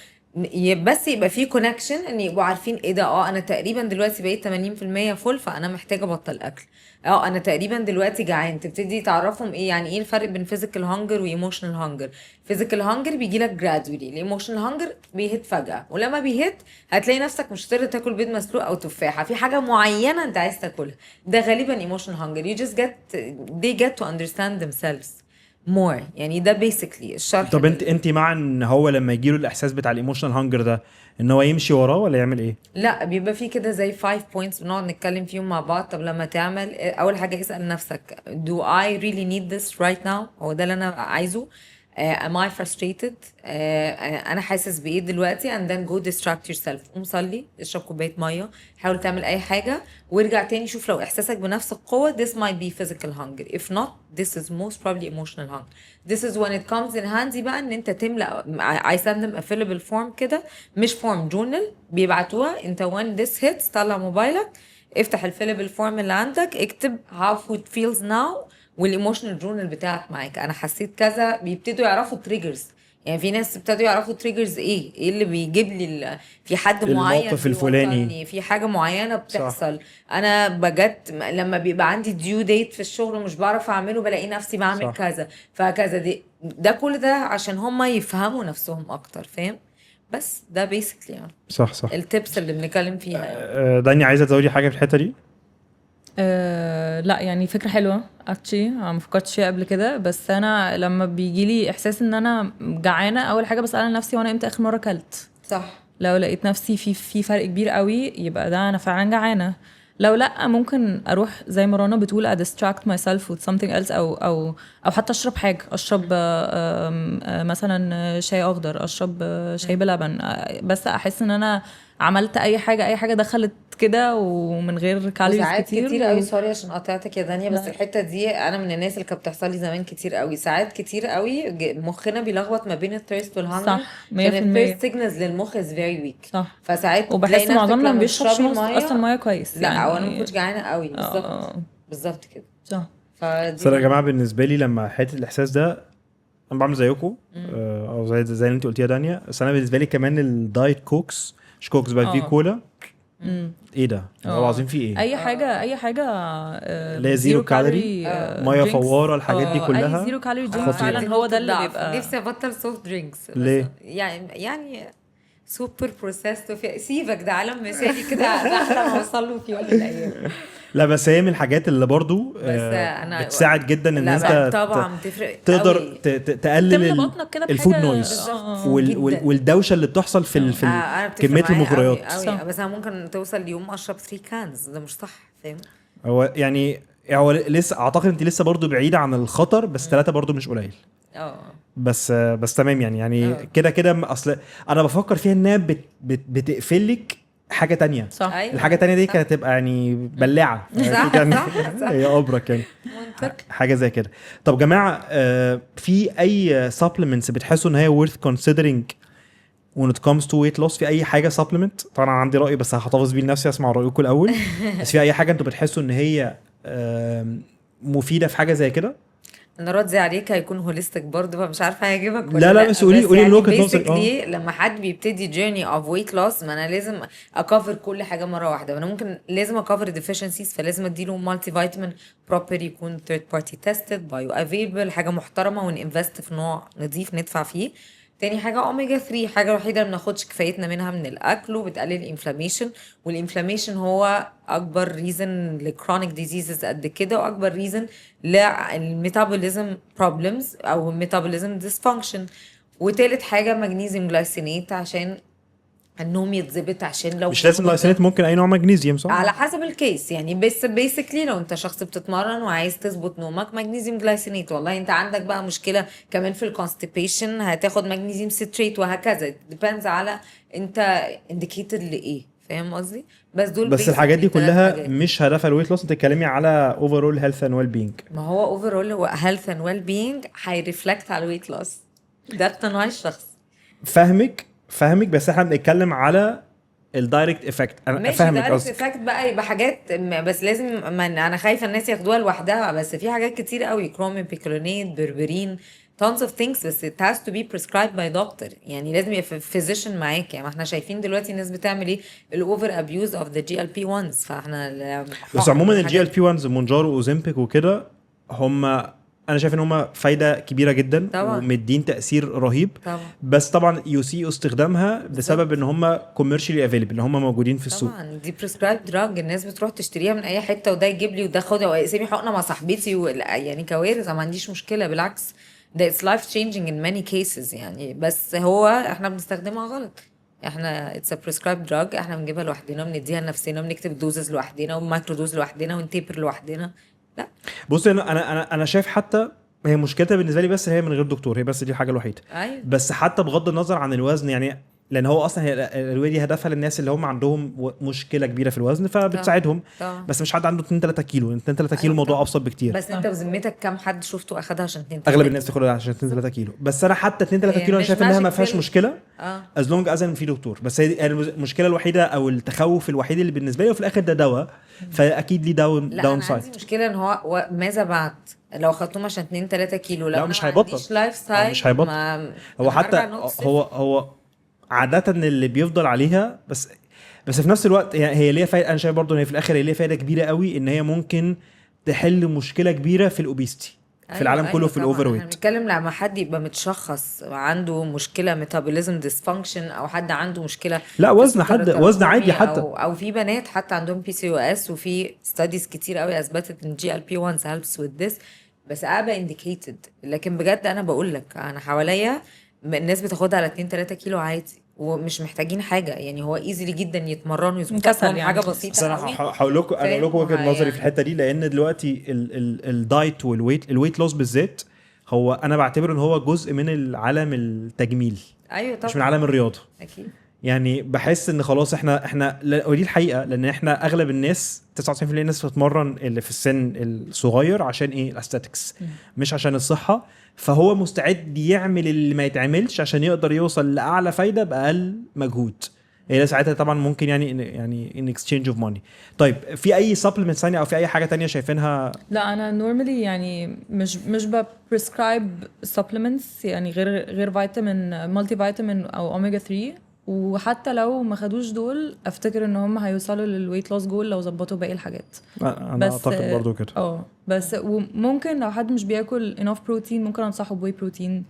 بس يبقى في كونكشن ان يبقوا عارفين ايه ده. انا تقريبا دلوقتي بقيت 80% فول، فانا محتاجه ابطل اكل. انا تقريبا دلوقتي جعان. تبتدي تعرفهم ايه يعني ايه الفرق بين فيزيكال هانجر وايموشنال هانجر. فيزيكال هانجر بيجي لك جرادولي، الايموشنال هانجر بيهت فجاه، ولما بيهت هتلاقي نفسك مش قادر تاكل بيض مسلوق او تفاحه، في حاجه معينه انت عايز تاكلها. ده غالبا ايموشنال هانجر. you just they get to understand themselves more. يعني ده basically الشرح. طب انت مع ان هو لما يجيله الاحساس بتاع الايموشنال هانجر ده ان هو يمشي وراه ولا يعمل ايه؟ لا، بيبقى في كده زي 5 points بنقعد نتكلم فيهم مع بعض. طب لما تعمل اول حاجه اسال نفسك do I really need this right now؟ هو ده اللي انا عايزه. am I frustrated؟ انا حاسس بايه دلوقتي؟ and then go distract yourself. قوم صلي، اشرب كوبايه ميه، حاول تعمل اي حاجه وارجع تاني شوف لو احساسك بنفس القوه. this might be physical hunger. if not this is most probably emotional hunger. this is when it comes in handy بقى ان انت تملأ. I send them a fillable form كده، مش form journal بيبعتوها. انت when this hits طلع موبايلك، افتح الفيلبل فورم اللي عندك، اكتب how food feels now والايموشنال جورنال بتاعك معاك. انا حسيت كذا. بيبتدوا يعرفوا تريجرز. يعني في ناس ابتدوا يعرفوا تريجرز ايه اللي بيجيب لي في حد معين، الموقف الفلاني، في حاجه معينه بتحصل. انا بجد لما بيبقى عندي ديو ديت في الشغل ومش بعرف اعمله، بلاقي نفسي بعمل صح. كذا فكذا. ده كل ده عشان هم يفهموا نفسهم اكتر. فاهم؟ بس ده بيسكلي يعني صح التبس اللي بنتكلم فيها يعني. داني عايزه تزودي حاجه في الحته دي؟ لا يعني فكرة حلوة اكشلي، ما فكرتش فيها قبل كده. بس انا لما بيجي لي احساس ان انا جعانة، اول حاجة بسأل نفسي وانا امتى اخر مرة اكلت. صح. لو لقيت نفسي في فرق كبير قوي يبقى ده انا فعلا جعانة. لو لا، ممكن اروح زي ما رنا بتقول distract myself with something else او حتى اشرب حاجة. اشرب مثلا شاي اخضر، اشرب شاي بلبن، بس احس ان انا عملت اي حاجة دخلت كده ومن غير كالوريز ساعات كتير و... قوي. سوري عشان قطعتك يا دانيا، بس الحته دي انا من الناس اللي كانت بتحصل لي زمان كتير قوي. ساعات كتير قوي مخنا بيلخبط ما بين الثيرست والهانجر. صح 100%. الثيرست سيجنالز للمخ از فيري ويك. صح. فساعات وبحس معظمنا ما بيشربش اصلا ميه كويس. لا يعني انا ما كنتش جعانه قوي. بالظبط بالظبط كده. صح. بس يا جماعه بالنسبه لي لما حته الاحساس ده انا بعمل زيكم او زي اللي انت قلتيها دانيا. بس انا بالنسبه لي كمان الدايت كوكس، مش كوكس بقى، في كولا. ايه ده والله العظيم؟ في ايه؟ اي حاجه لا زيرو كالوري، ميه فواره، الحاجات دي كلها اي زيرو كالوري درينك فعلا هو ده اللي بيبقى. نفسي ابطل سوفت درينكس. ليه؟ يعني سوبر بروسيسد سيبك ده عالم مثالي كده احنا اوصل له في يوم من الايام. لا بس هي من الحاجات اللي برضو بتساعد جدا ان انت طبعا بتفرق تقدر تقلل الفود نويز والدوشه اللي بتحصل في كميه المغريات. بس انا ممكن توصل ليوم اشرب 3 كانز، ده مش صح. فاهم؟ هو يعني هو لسه اعتقد انت لسه برضو بعيده عن الخطر، بس 3 برضو مش قليل. بس تمام يعني كده اصل انا بفكر فيها انها بتقفلك حاجه تانية. صح. الحاجه التانية دي كانت هتبقى يعني بلاعه يعني هي ابرك يعني حاجه زي كده. طب جماعه في اي supplements بتحسوا ان هي worth considering when it comes to weight loss؟ في اي حاجه supplement؟ طبعا انا عندي راي بس هحتفظ بيه لنفسي، اسمع رايكم الاول. بس في اي حاجه انتوا بتحسوا ان هي مفيده في حاجه زي كده؟ انا راضي عليك هيكون هوليستيك برضه، فمش عارفه هيعجبك ولا لا بس قولي يعني الوقت نظرك. لما حد بيبتدي جيرني اوف ويت لوس، ما انا لازم اكفر كل حاجه مره واحده. انا ممكن لازم اكفر ديفيشنسيز، فلازم اديله مالتي فيتامين بروبر، يكون ثيرد بارتي تيستد، بايو افيلبل، حاجه محترمه، وننفست في نوع نظيف ندفع فيه. تاني حاجه اوميجا 3، حاجه الوحيده اللي بناخدش كفايتنا منها من الاكل، وبتقلل الانفلاميشن. والانفلاميشن هو اكبر ريزن لكرونيك ديزيزز قد كده، واكبر ريزن للميتابوليزم بروبلمز او ميتابوليزم ديسفانكشن. وتالت حاجه مغنيسيوم جلايسينيت عشان النوم يتظبط. عشان لو مش لازم جلايسينيت، ممكن اي نوع مغنيسيوم صح؟ على حسب الكيس يعني. بس بيسكلي لو انت شخص بتتمرن وعايز تظبط نومك، مغنيسيوم جلايسينيت. والله انت عندك بقى مشكله كمان في الكونستيبيشن، هتاخد مغنيسيوم ستريت، وهكذا. ديبيندز على انت انديكيتد لايه. فاهم قصدي؟ بس الحاجات دي كلها مش هدفها الويت لوس. انت بتتكلمي على اوفرول هيلث اند ويل بينج. ما هو اوفرول هو هيلث اند ويل بينج هيرفلكت على الويت لوس. ده اقتناع الشخص. فاهمك بس احنا بنتكلم على الدايركت افكت. انا فاهمك قصدي افكت بقى يبقى حاجات، بس لازم انا خايفه الناس ياخدوها لوحدها. بس في حاجات كتير قوي، كرومين بيكلونيت، بربرين، tons of things بس it has to be prescribed by doctor. يعني لازم يبقى physician معاك. يعني ما احنا شايفين دلوقتي الناس بتعمل ايه الاوفر ابيوز اوف ذا GLP-1s. فاحنا بس عموما الجي ال بي 1 مونجارو واوزمبيك وكده هم انا شايف ان هم فايده كبيره جدا طبعا. ومدين تاثير رهيب طبعا بس طبعا يسيئوا استخدامها بسبب ان هم كوميرشالي افيلبل ان هم موجودين في السوق. طبعا دي prescribed drug الناس بتروح تشتريها من اي حته وده يجيب لي وده خد اسيبي حقنه مع صاحبتي يعني كوارث. ما عنديش مشكله بالعكس ده it's life changing in many cases يعني. بس هو احنا بنستخدمها غلط. احنا it's a prescribed drug احنا بنجيبها لوحدنا بنديها لنفسنا بنكتب الدوزز لوحدنا ومايكرو دوز لوحدنا ونتيبر لوحدنا. لا بص انا شايف حتى هي مشكلتها بالنسبه لي بس هي من غير دكتور هي بس دي الحاجه الوحيده. ايوه بس حتى بغض النظر عن الوزن يعني لان هو اصلا هي الادويه دي هدفها للناس اللي هم عندهم مشكله كبيره في الوزن فبتساعدهم. طبعا. بس مش حد عنده 2-3 كيلو 2-3 كيلو أيوة الموضوع طبعا. ابسط بكتير. بس انت بذمتك كام حد شفته اخدها عشان 2 اغلب الناس تاخدها عشان 2-3 كيلو بس انا حتى 2-3 هي كيلو انا مش شايف انها ما magic فيهاش pill. مشكله اه از لونج از ان في دكتور. بس هي المشكله الوحيده او التخوف الوحيد اللي بالنسبه لي وفي الاخر ده دواء فاكيد ليه داون لا داون انا سايد. عندي مشكله ان هو ماذا بعد لو خدتهم عشان 2-3 كيلو لا، لو مش أنا ما هيبطل. عنديش لايف ستايل مش هيبطل. هو حتى هو عاده اللي بيفضل عليها بس في نفس الوقت يعني هي ليها فايده. انا شايف برضو ان هي في الاخر هي ليها فايده كبيره قوي ان هي ممكن تحل مشكله كبيره في الاوبيستي في العالم كله في الاوفر ويت. بنتكلم لما حد يبقى متشخص عنده مشكله ميتابوليزم ديسفانكشن او حد عنده مشكله لا وزن في السكر وزن عادي التراكمي حتى او في بنات حتى عندهم PCOS وفي ستاديز كتير قوي اثبتت ان GLP-1 helps with this بس ابقى indicated. لكن بجد انا بقول لك انا حواليا الناس بتاخدها على 2-3 كيلو عادي ومش محتاجين حاجه. يعني هو ايزلي جدا يتمرنوا يظبطوا مكسل يعني. يعني. حاجه بس بسيطه انا قوي. هقول لكم وجهه نظري يعني. في الحته دي لان دلوقتي الدايت الويت لوس بالذات هو انا بعتبره ان هو جزء من العالم التجميل ايوه طبعا مش من عالم الرياضه. اكيد يعني بحس ان خلاص احنا ودي الحقيقه لان احنا اغلب الناس 99% من الناس بتتمرن اللي في السن الصغير عشان ايه الاستاتكس مش عشان الصحه. فهو مستعد يعمل اللي ما يتعملش عشان يقدر يوصل لاعلى فايده باقل مجهود. هي ساعتها طبعا ممكن يعني ان اكسشينج اوف ماني. طيب في اي سبلمنت ثانيه او في اي حاجه تانية شايفينها؟ لا انا نورمالي يعني مش ببريسكرايب سبلمنتس يعني غير فيتامين مالتي فيتامين او اوميجا 3 وحتى لو ما خدوش دول افتكر ان هم هيوصلوا للويت لوس جول لو ظبطوا باقي الحاجات. انا اعتقد برضو كده. بس وممكن لو حد مش بياكل انف بروتين ممكن انصحه بواي بروتين.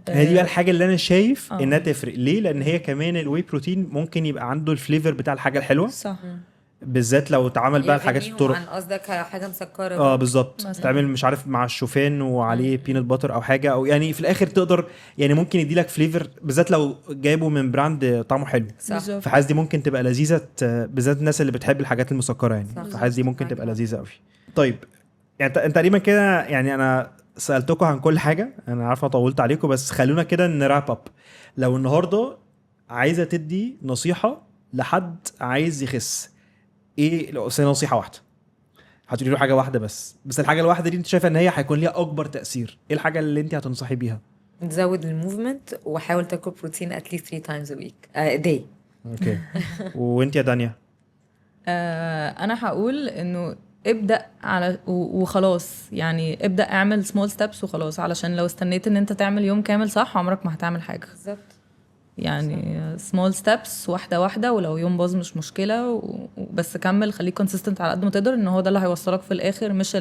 هي دي بقى الحاجه اللي انا شايف انها تفرق ليه لان هي كمان الواي بروتين ممكن يبقى عنده الفليفر بتاع الحاجه الحلوه صح بالذات لو اتعمل بقى بحاجات الطرق. عن قصدك حاجه مسكره بالظبط تعمل مش عارف مع الشوفان وعليه بينات باتر او حاجه او يعني في الاخر تقدر يعني ممكن يدي لك فليفر بالذات لو جايبه من براند طعمه حلو. فحاسس دي ممكن تبقى لذيذه بالذات الناس اللي بتحب الحاجات المسكره يعني. فحاسس دي ممكن تبقى لذيذه قوي. طيب يعني انت تقريبا كده يعني انا سالتكم عن كل حاجه انا عارفه طولت عليكم بس خلونا كده نراب اب. لو النهارده عايزه تدي نصيحه لحد عايز يخس ايه لو نصيحه واحده هتقولي له حاجه واحده بس الحاجه الواحده دي انت شايفه ان هي هيكون ليها اكبر تاثير ايه الحاجه اللي انت هتنصحي بيها؟ تزود الموفمنت وحاول تاكل بروتين at least 3 times a week a day. اوكي وانت يا دانيا؟ انا هقول انه ابدأ على وخلاص يعني ابدأ اعمل small steps وخلاص علشان لو استنيت ان انت تعمل يوم كامل صح عمرك ما هتعمل حاجة. بالظبط يعني small steps واحدة واحدة ولو يوم باظ مش مشكلة بس كمل خليك consistent على قد ما تقدر ان هو ده اللي هيوصلك في الاخر مش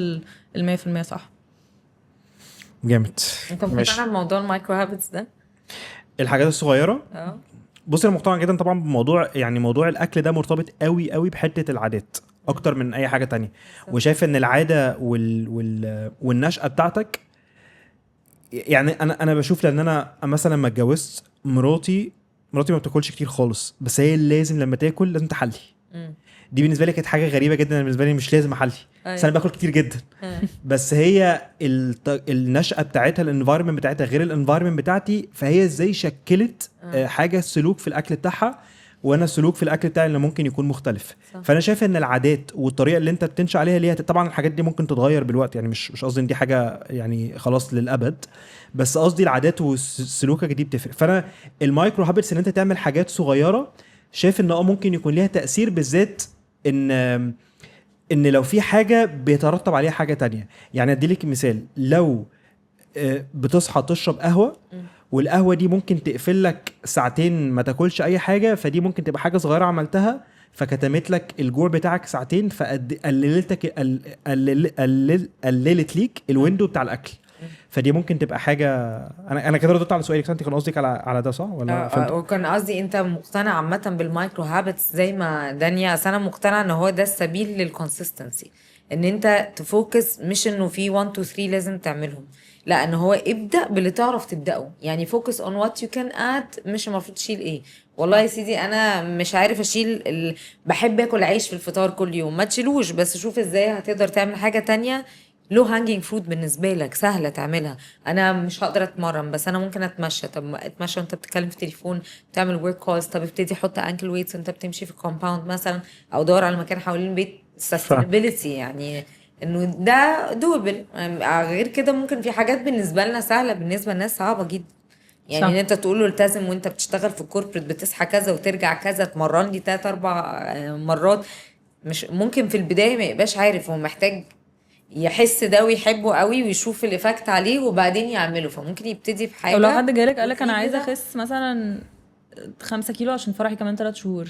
100% صح. جامد. انت مقتنع بموضوع المايكرو هابتس ده؟ الحاجات الصغيرة بص انا مقتنع جدا طبعا بموضوع يعني موضوع الاكل ده مرتبط قوي قوي بحته العادات اكتر من اي حاجه تانية. وشايف ان العاده والنشأة بتاعتك يعني انا بشوف لان انا مثلا لما اتجوزت مراتي ما بتاكلش كتير خالص بس هي لازم لما تاكل لازم تحلي. دي بالنسبه لي كانت حاجه غريبه جدا بالنسبه لي مش لازم احلي بس انا باكل كتير جدا بس هي النشأة بتاعتها الانفايرمنت بتاعتها غير الانفايرمنت بتاعتي فهي ازاي شكلت حاجه سلوك في الاكل بتاعها وانا السلوك في الاكل بتاعي اللي ممكن يكون مختلف. فانا شايف ان العادات والطريقه اللي انت بتنشأ عليها ليها طبعا الحاجات دي ممكن تتغير بالوقت يعني مش قصدي ان دي حاجه يعني خلاص للابد بس قصدي العادات وسلوكك دي بتفرق. فانا المايكرو هابتس ان انت تعمل حاجات صغيره شايف ان ممكن يكون ليها تأثير بالذات ان لو في حاجه بيترتب عليها حاجه تانية. يعني اديلك مثال لو بتصحى تشرب قهوه، والقهوه دي ممكن تقفل لك ساعتين ما تاكلش اي حاجه، فدي ممكن تبقى حاجه صغيره عملتها فكتمت لك الجوع بتاعك ساعتين، قللت ليك الويندو بتاع الاكل. فدي ممكن تبقى حاجه. انا كده ردت على سؤالك، انت كان قصدك على ده صح ولا وكان قصدي انت مقتنع عامه بالمايكرو هابتس زي ما دانيا، اصل انا مقتنعه ان هو ده السبيل للكونسيستنسي، ان انت تفوكس، مش انه في 1 2 3 لازم تعملهم، لا ان هو ابدا باللي تعرف تبداه، يعني فوكس اون وات يو كان اد، مش المفروض تشيل ايه. والله يا سيدي انا مش عارف اشيل بحب اكل عيش في الفطار كل يوم، ما تشيلوش، بس شوف ازاي هتقدر تعمل حاجه تانية لو هانجينج فروت بالنسبه لك سهله تعملها. انا مش هقدر اتمرن بس انا ممكن اتمشى، طب اتمشى وانت بتتكلم في التليفون تعمل ورك كولز، طب ابتدي حط انكل ويتس وانت بتمشي في الكومباوند مثلا، او دور على مكان حوالين البيت سستينابيلتي، يعني انه ده دوبل. غير كده ممكن في حاجات بالنسبه لنا سهله بالنسبه للناس صعبه جدا، يعني ان انت تقول له التزم وانت بتشتغل في الكوربريت بتصحى كذا وترجع كذا، تمرن لي 3-4 مرات، مش ممكن في البدايه ما يبقاش عارف، هو محتاج يحس ده ويحبه قوي ويشوف الافكت عليه وبعدين يعمله، فممكن يبتدي بحاجه. او لو حد جالك قالك انا عايزه اخس مثلا 5 كيلو عشان فرحي كمان 3 شهور،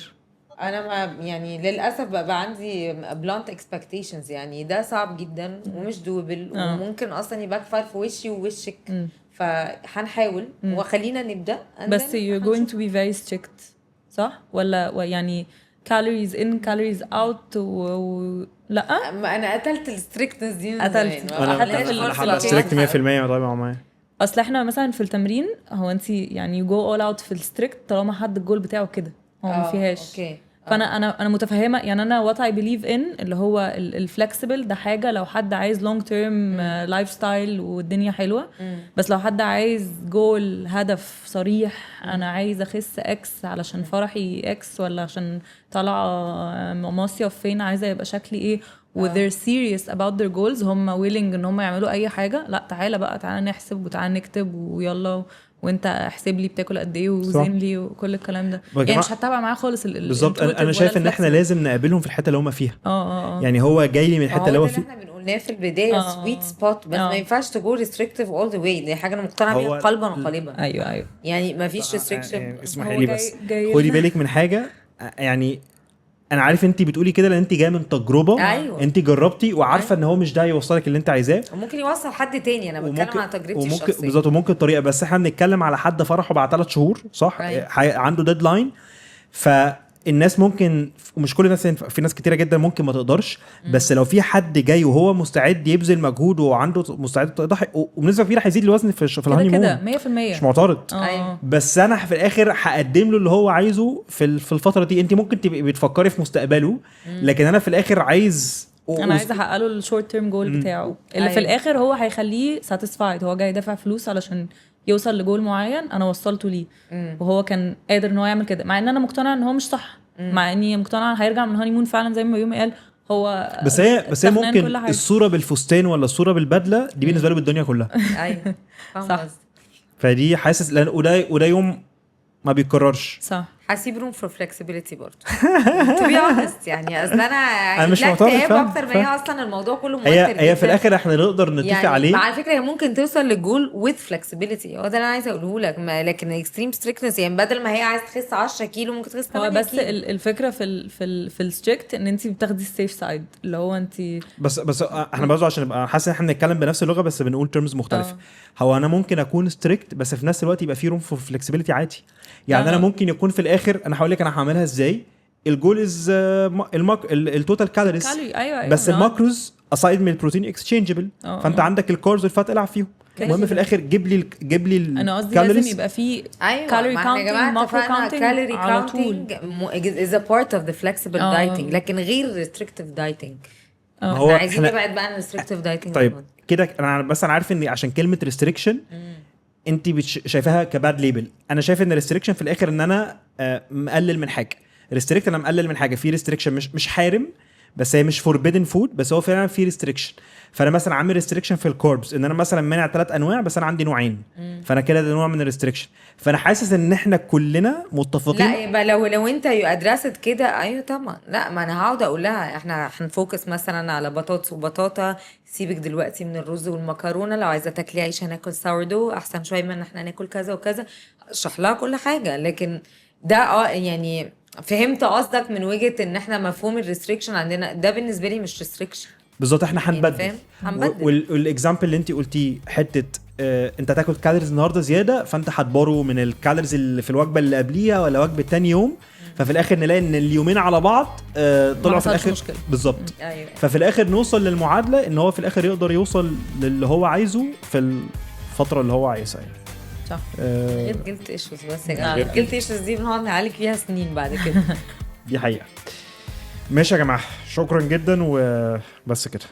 انا ما يعني للاسف بقى عندي بلانت اكسبكتيشنز، يعني ده صعب جدا ومش دوبل وممكن اصلا يبقى في وشي ووشك، فهنحاول وخلينا نبدا. بس you're going to be very strict صح ولا يعني calories in calories out لا انا قتلت الستريكتنس دي، قتلت. انا حابه ستريكت 100% طبعا معايا. اصل احنا مثلا في التمرين هو انت يعني you go all out في الستريكت طالما حد الجول بتاعه كده هو ما فيهاش. اوكي. فانا متفهمه، يعني انا what I believe in اللي هو الفلكسبل ده حاجه لو حد عايز long term لايف ستايل والدنيا حلوه، بس لو حد عايز جول هدف صريح انا عايز اخس اكس علشان فرحي اكس، ولا عشان طالعه مصيف فين عايزه يبقى شكلي ايه و they're serious about their goals، هم willing ان هم يعملوا اي حاجه، لا تعالى بقى تعالى نحسب وتعالى نكتب ويلا وانت احسب لي بتاكل قد ايه وزن لي وكل الكلام ده، يعني مش هتابع معاه خالص بالظبط. انا شايف ان احنا لازم نقابلهم في الحته اللي هم فيها. يعني هو جاي لي من الحته اللي هو فيها، احنا بنقولناه في البدايه سويت سبوت، بس ما ينفعش تجو ريستريكتيف اول ذا واي، دي حاجه انا مقتنعه بيها قلبا وقالبا. ايوه يعني ما فيش ريستريكشن. اسمحي لي بس خدي بالك من حاجه، يعني انا عارف انت بتقولي كده لان انت جايه من تجربه. أيوة. انت جربتي وعارفه ان هو مش ده يوصلك اللي انت عايزاه، وممكن يوصل حد تاني، انا بتكلم على تجربتي الشخصيه بالظبط، وممكن طريقه، بس احنا بنتكلم على حد فرحه بعد 3 شهور صح. عنده ديدلاين، فالناس ممكن، ومش كل الناس، في ناس كتيره جدا ممكن ما تقدرش، بس لو في حد جاي وهو مستعد يبذل مجهود وعنده مستعد يضحي، وبنسبه كبيره هيزيد الوزن في الهاني مون 100%، مش معترض. بس انا في الاخر هقدم له اللي هو عايزه في الفتره دي. انت ممكن تبقي بتفكري في مستقبله، لكن انا في الاخر عايز احقق له الشورت تيرم جول بتاعه اللي في الاخر هو هيخليه ساتيسفايد، هو جاي دافع فلوس علشان يوصل لجول معين انا وصلته ليه، وهو كان قادر ان هو يعمل كده، مع ان انا مقتنعه ان هو مش صح، مع اني مقتنعه هيرجع من هاني مون فعلا زي ما يومي قال هو. بس هي ممكن الصوره بالفستان ولا الصوره بالبدله دي بالنسبه له بالدنيا كلها. ايوه صح. فدي حاسس لان وده يوم ما بيتكررش. صح. هسيب روم فور فلكسبيليتي برضه تو بي اونست، يعني اصل انا مش معترض اكتر ما هي اصلا الموضوع كله موتر هي في الاخر احنا نقدر نتفق يعني عليه. على فكره هي ممكن توصل للجول وذ فلكسبيليتي، هو ده اللي انا عايزه اقوله لك، لكن اكستريم ستريكتنس يعني بدل ما هي عايز تخس 10 كيلو ممكن تخس 8 كيلو. بس الفكره في الستريكت ان انت بتاخدي السيف سايد اللي هو انت بس احنا برضه عشان نبقى حاسس ان احنا بنتكلم بنفس اللغه بس بنقول تيرمز مختلفه. هو انا ممكن اكون ستريكت بس في نفس الوقت يبقى في روم فور فلكسبيليتي عادي، يعني انا ممكن يكون في الاخر انا هقول لك انا هعملها ازاي. الجول از التوتال كالوريز، أيوة بس الماكروز اسايد من البروتين اكسشينجبل، فانت عندك الكاربز والفات العب فيهم. المهم في الاخر جيب لي انا قصدي لازم يبقى في كالوري كاونتنج ماكرو كاونتنج على طول is a part of the flexible dieting، لكن غير restrictive dieting. هو عايزين نبعد بقى عن restrictive dieting. طيب كده انا عارف ان عشان كلمه ريستريكشن انت شايفاها كباد ليبل، انا شايف ان ريستريكشن في الاخر ان انا مقلل من حاجه. ريستريكت انا مقلل من حاجه، في ريستريكشن مش حارم، بس هي مش فوربيدن فود، بس هو فعلا في ريستريكشن. فانا مثلا عامل ريستريكشن في الكوربس ان انا مثلا مانع 3 انواع بس انا عندي نوعين، فانا كده ده نوع من الريستريكشن. فانا حاسس ان احنا كلنا متفقين. لا يبقى لو انت يو ادرست كده ايوه طبعا. لا ما انا هقعد اقول لها احنا هنفوكس مثلا على بطاطس وبطاطا، سيبك دلوقتي من الرز والمكرونه، لو عايزه تاكلي عيش هناكل ساوردو احسن شويه من ان احنا ناكل كذا وكذا، اشرح لها كل حاجه. لكن ده يعني فهمت قصدك من وجهه ان احنا مفهوم الريستريكشن عندنا ده بالنسبه لي مش ريستريكشن بالظبط احنا يعني هنبدل. فاهم؟ هنبدل. والاكزامبل اللي انت قلتيه حته انت تاكل كالوريز النهارده زياده، فانت هتبارو من الكالوريز اللي في الوجبه اللي قبليها ولا وجبه تاني يوم، ففي الاخر نلاقي ان اليومين على بعض طلعوا في حصلش الاخر مشكلة. بالظبط. ايوه ففي الاخر نوصل للمعادله ان هو في الاخر يقدر يوصل للي هو عايزه في الفتره اللي هو عايزها يعني. صح. غير جلد ايشوز بس يا جماعه، جلد ايشوز دي بنقعد نعالج فيها سنين بعد كده. دي حقيقه. ماشي يا جماعه، شكرا جدا وبس كده.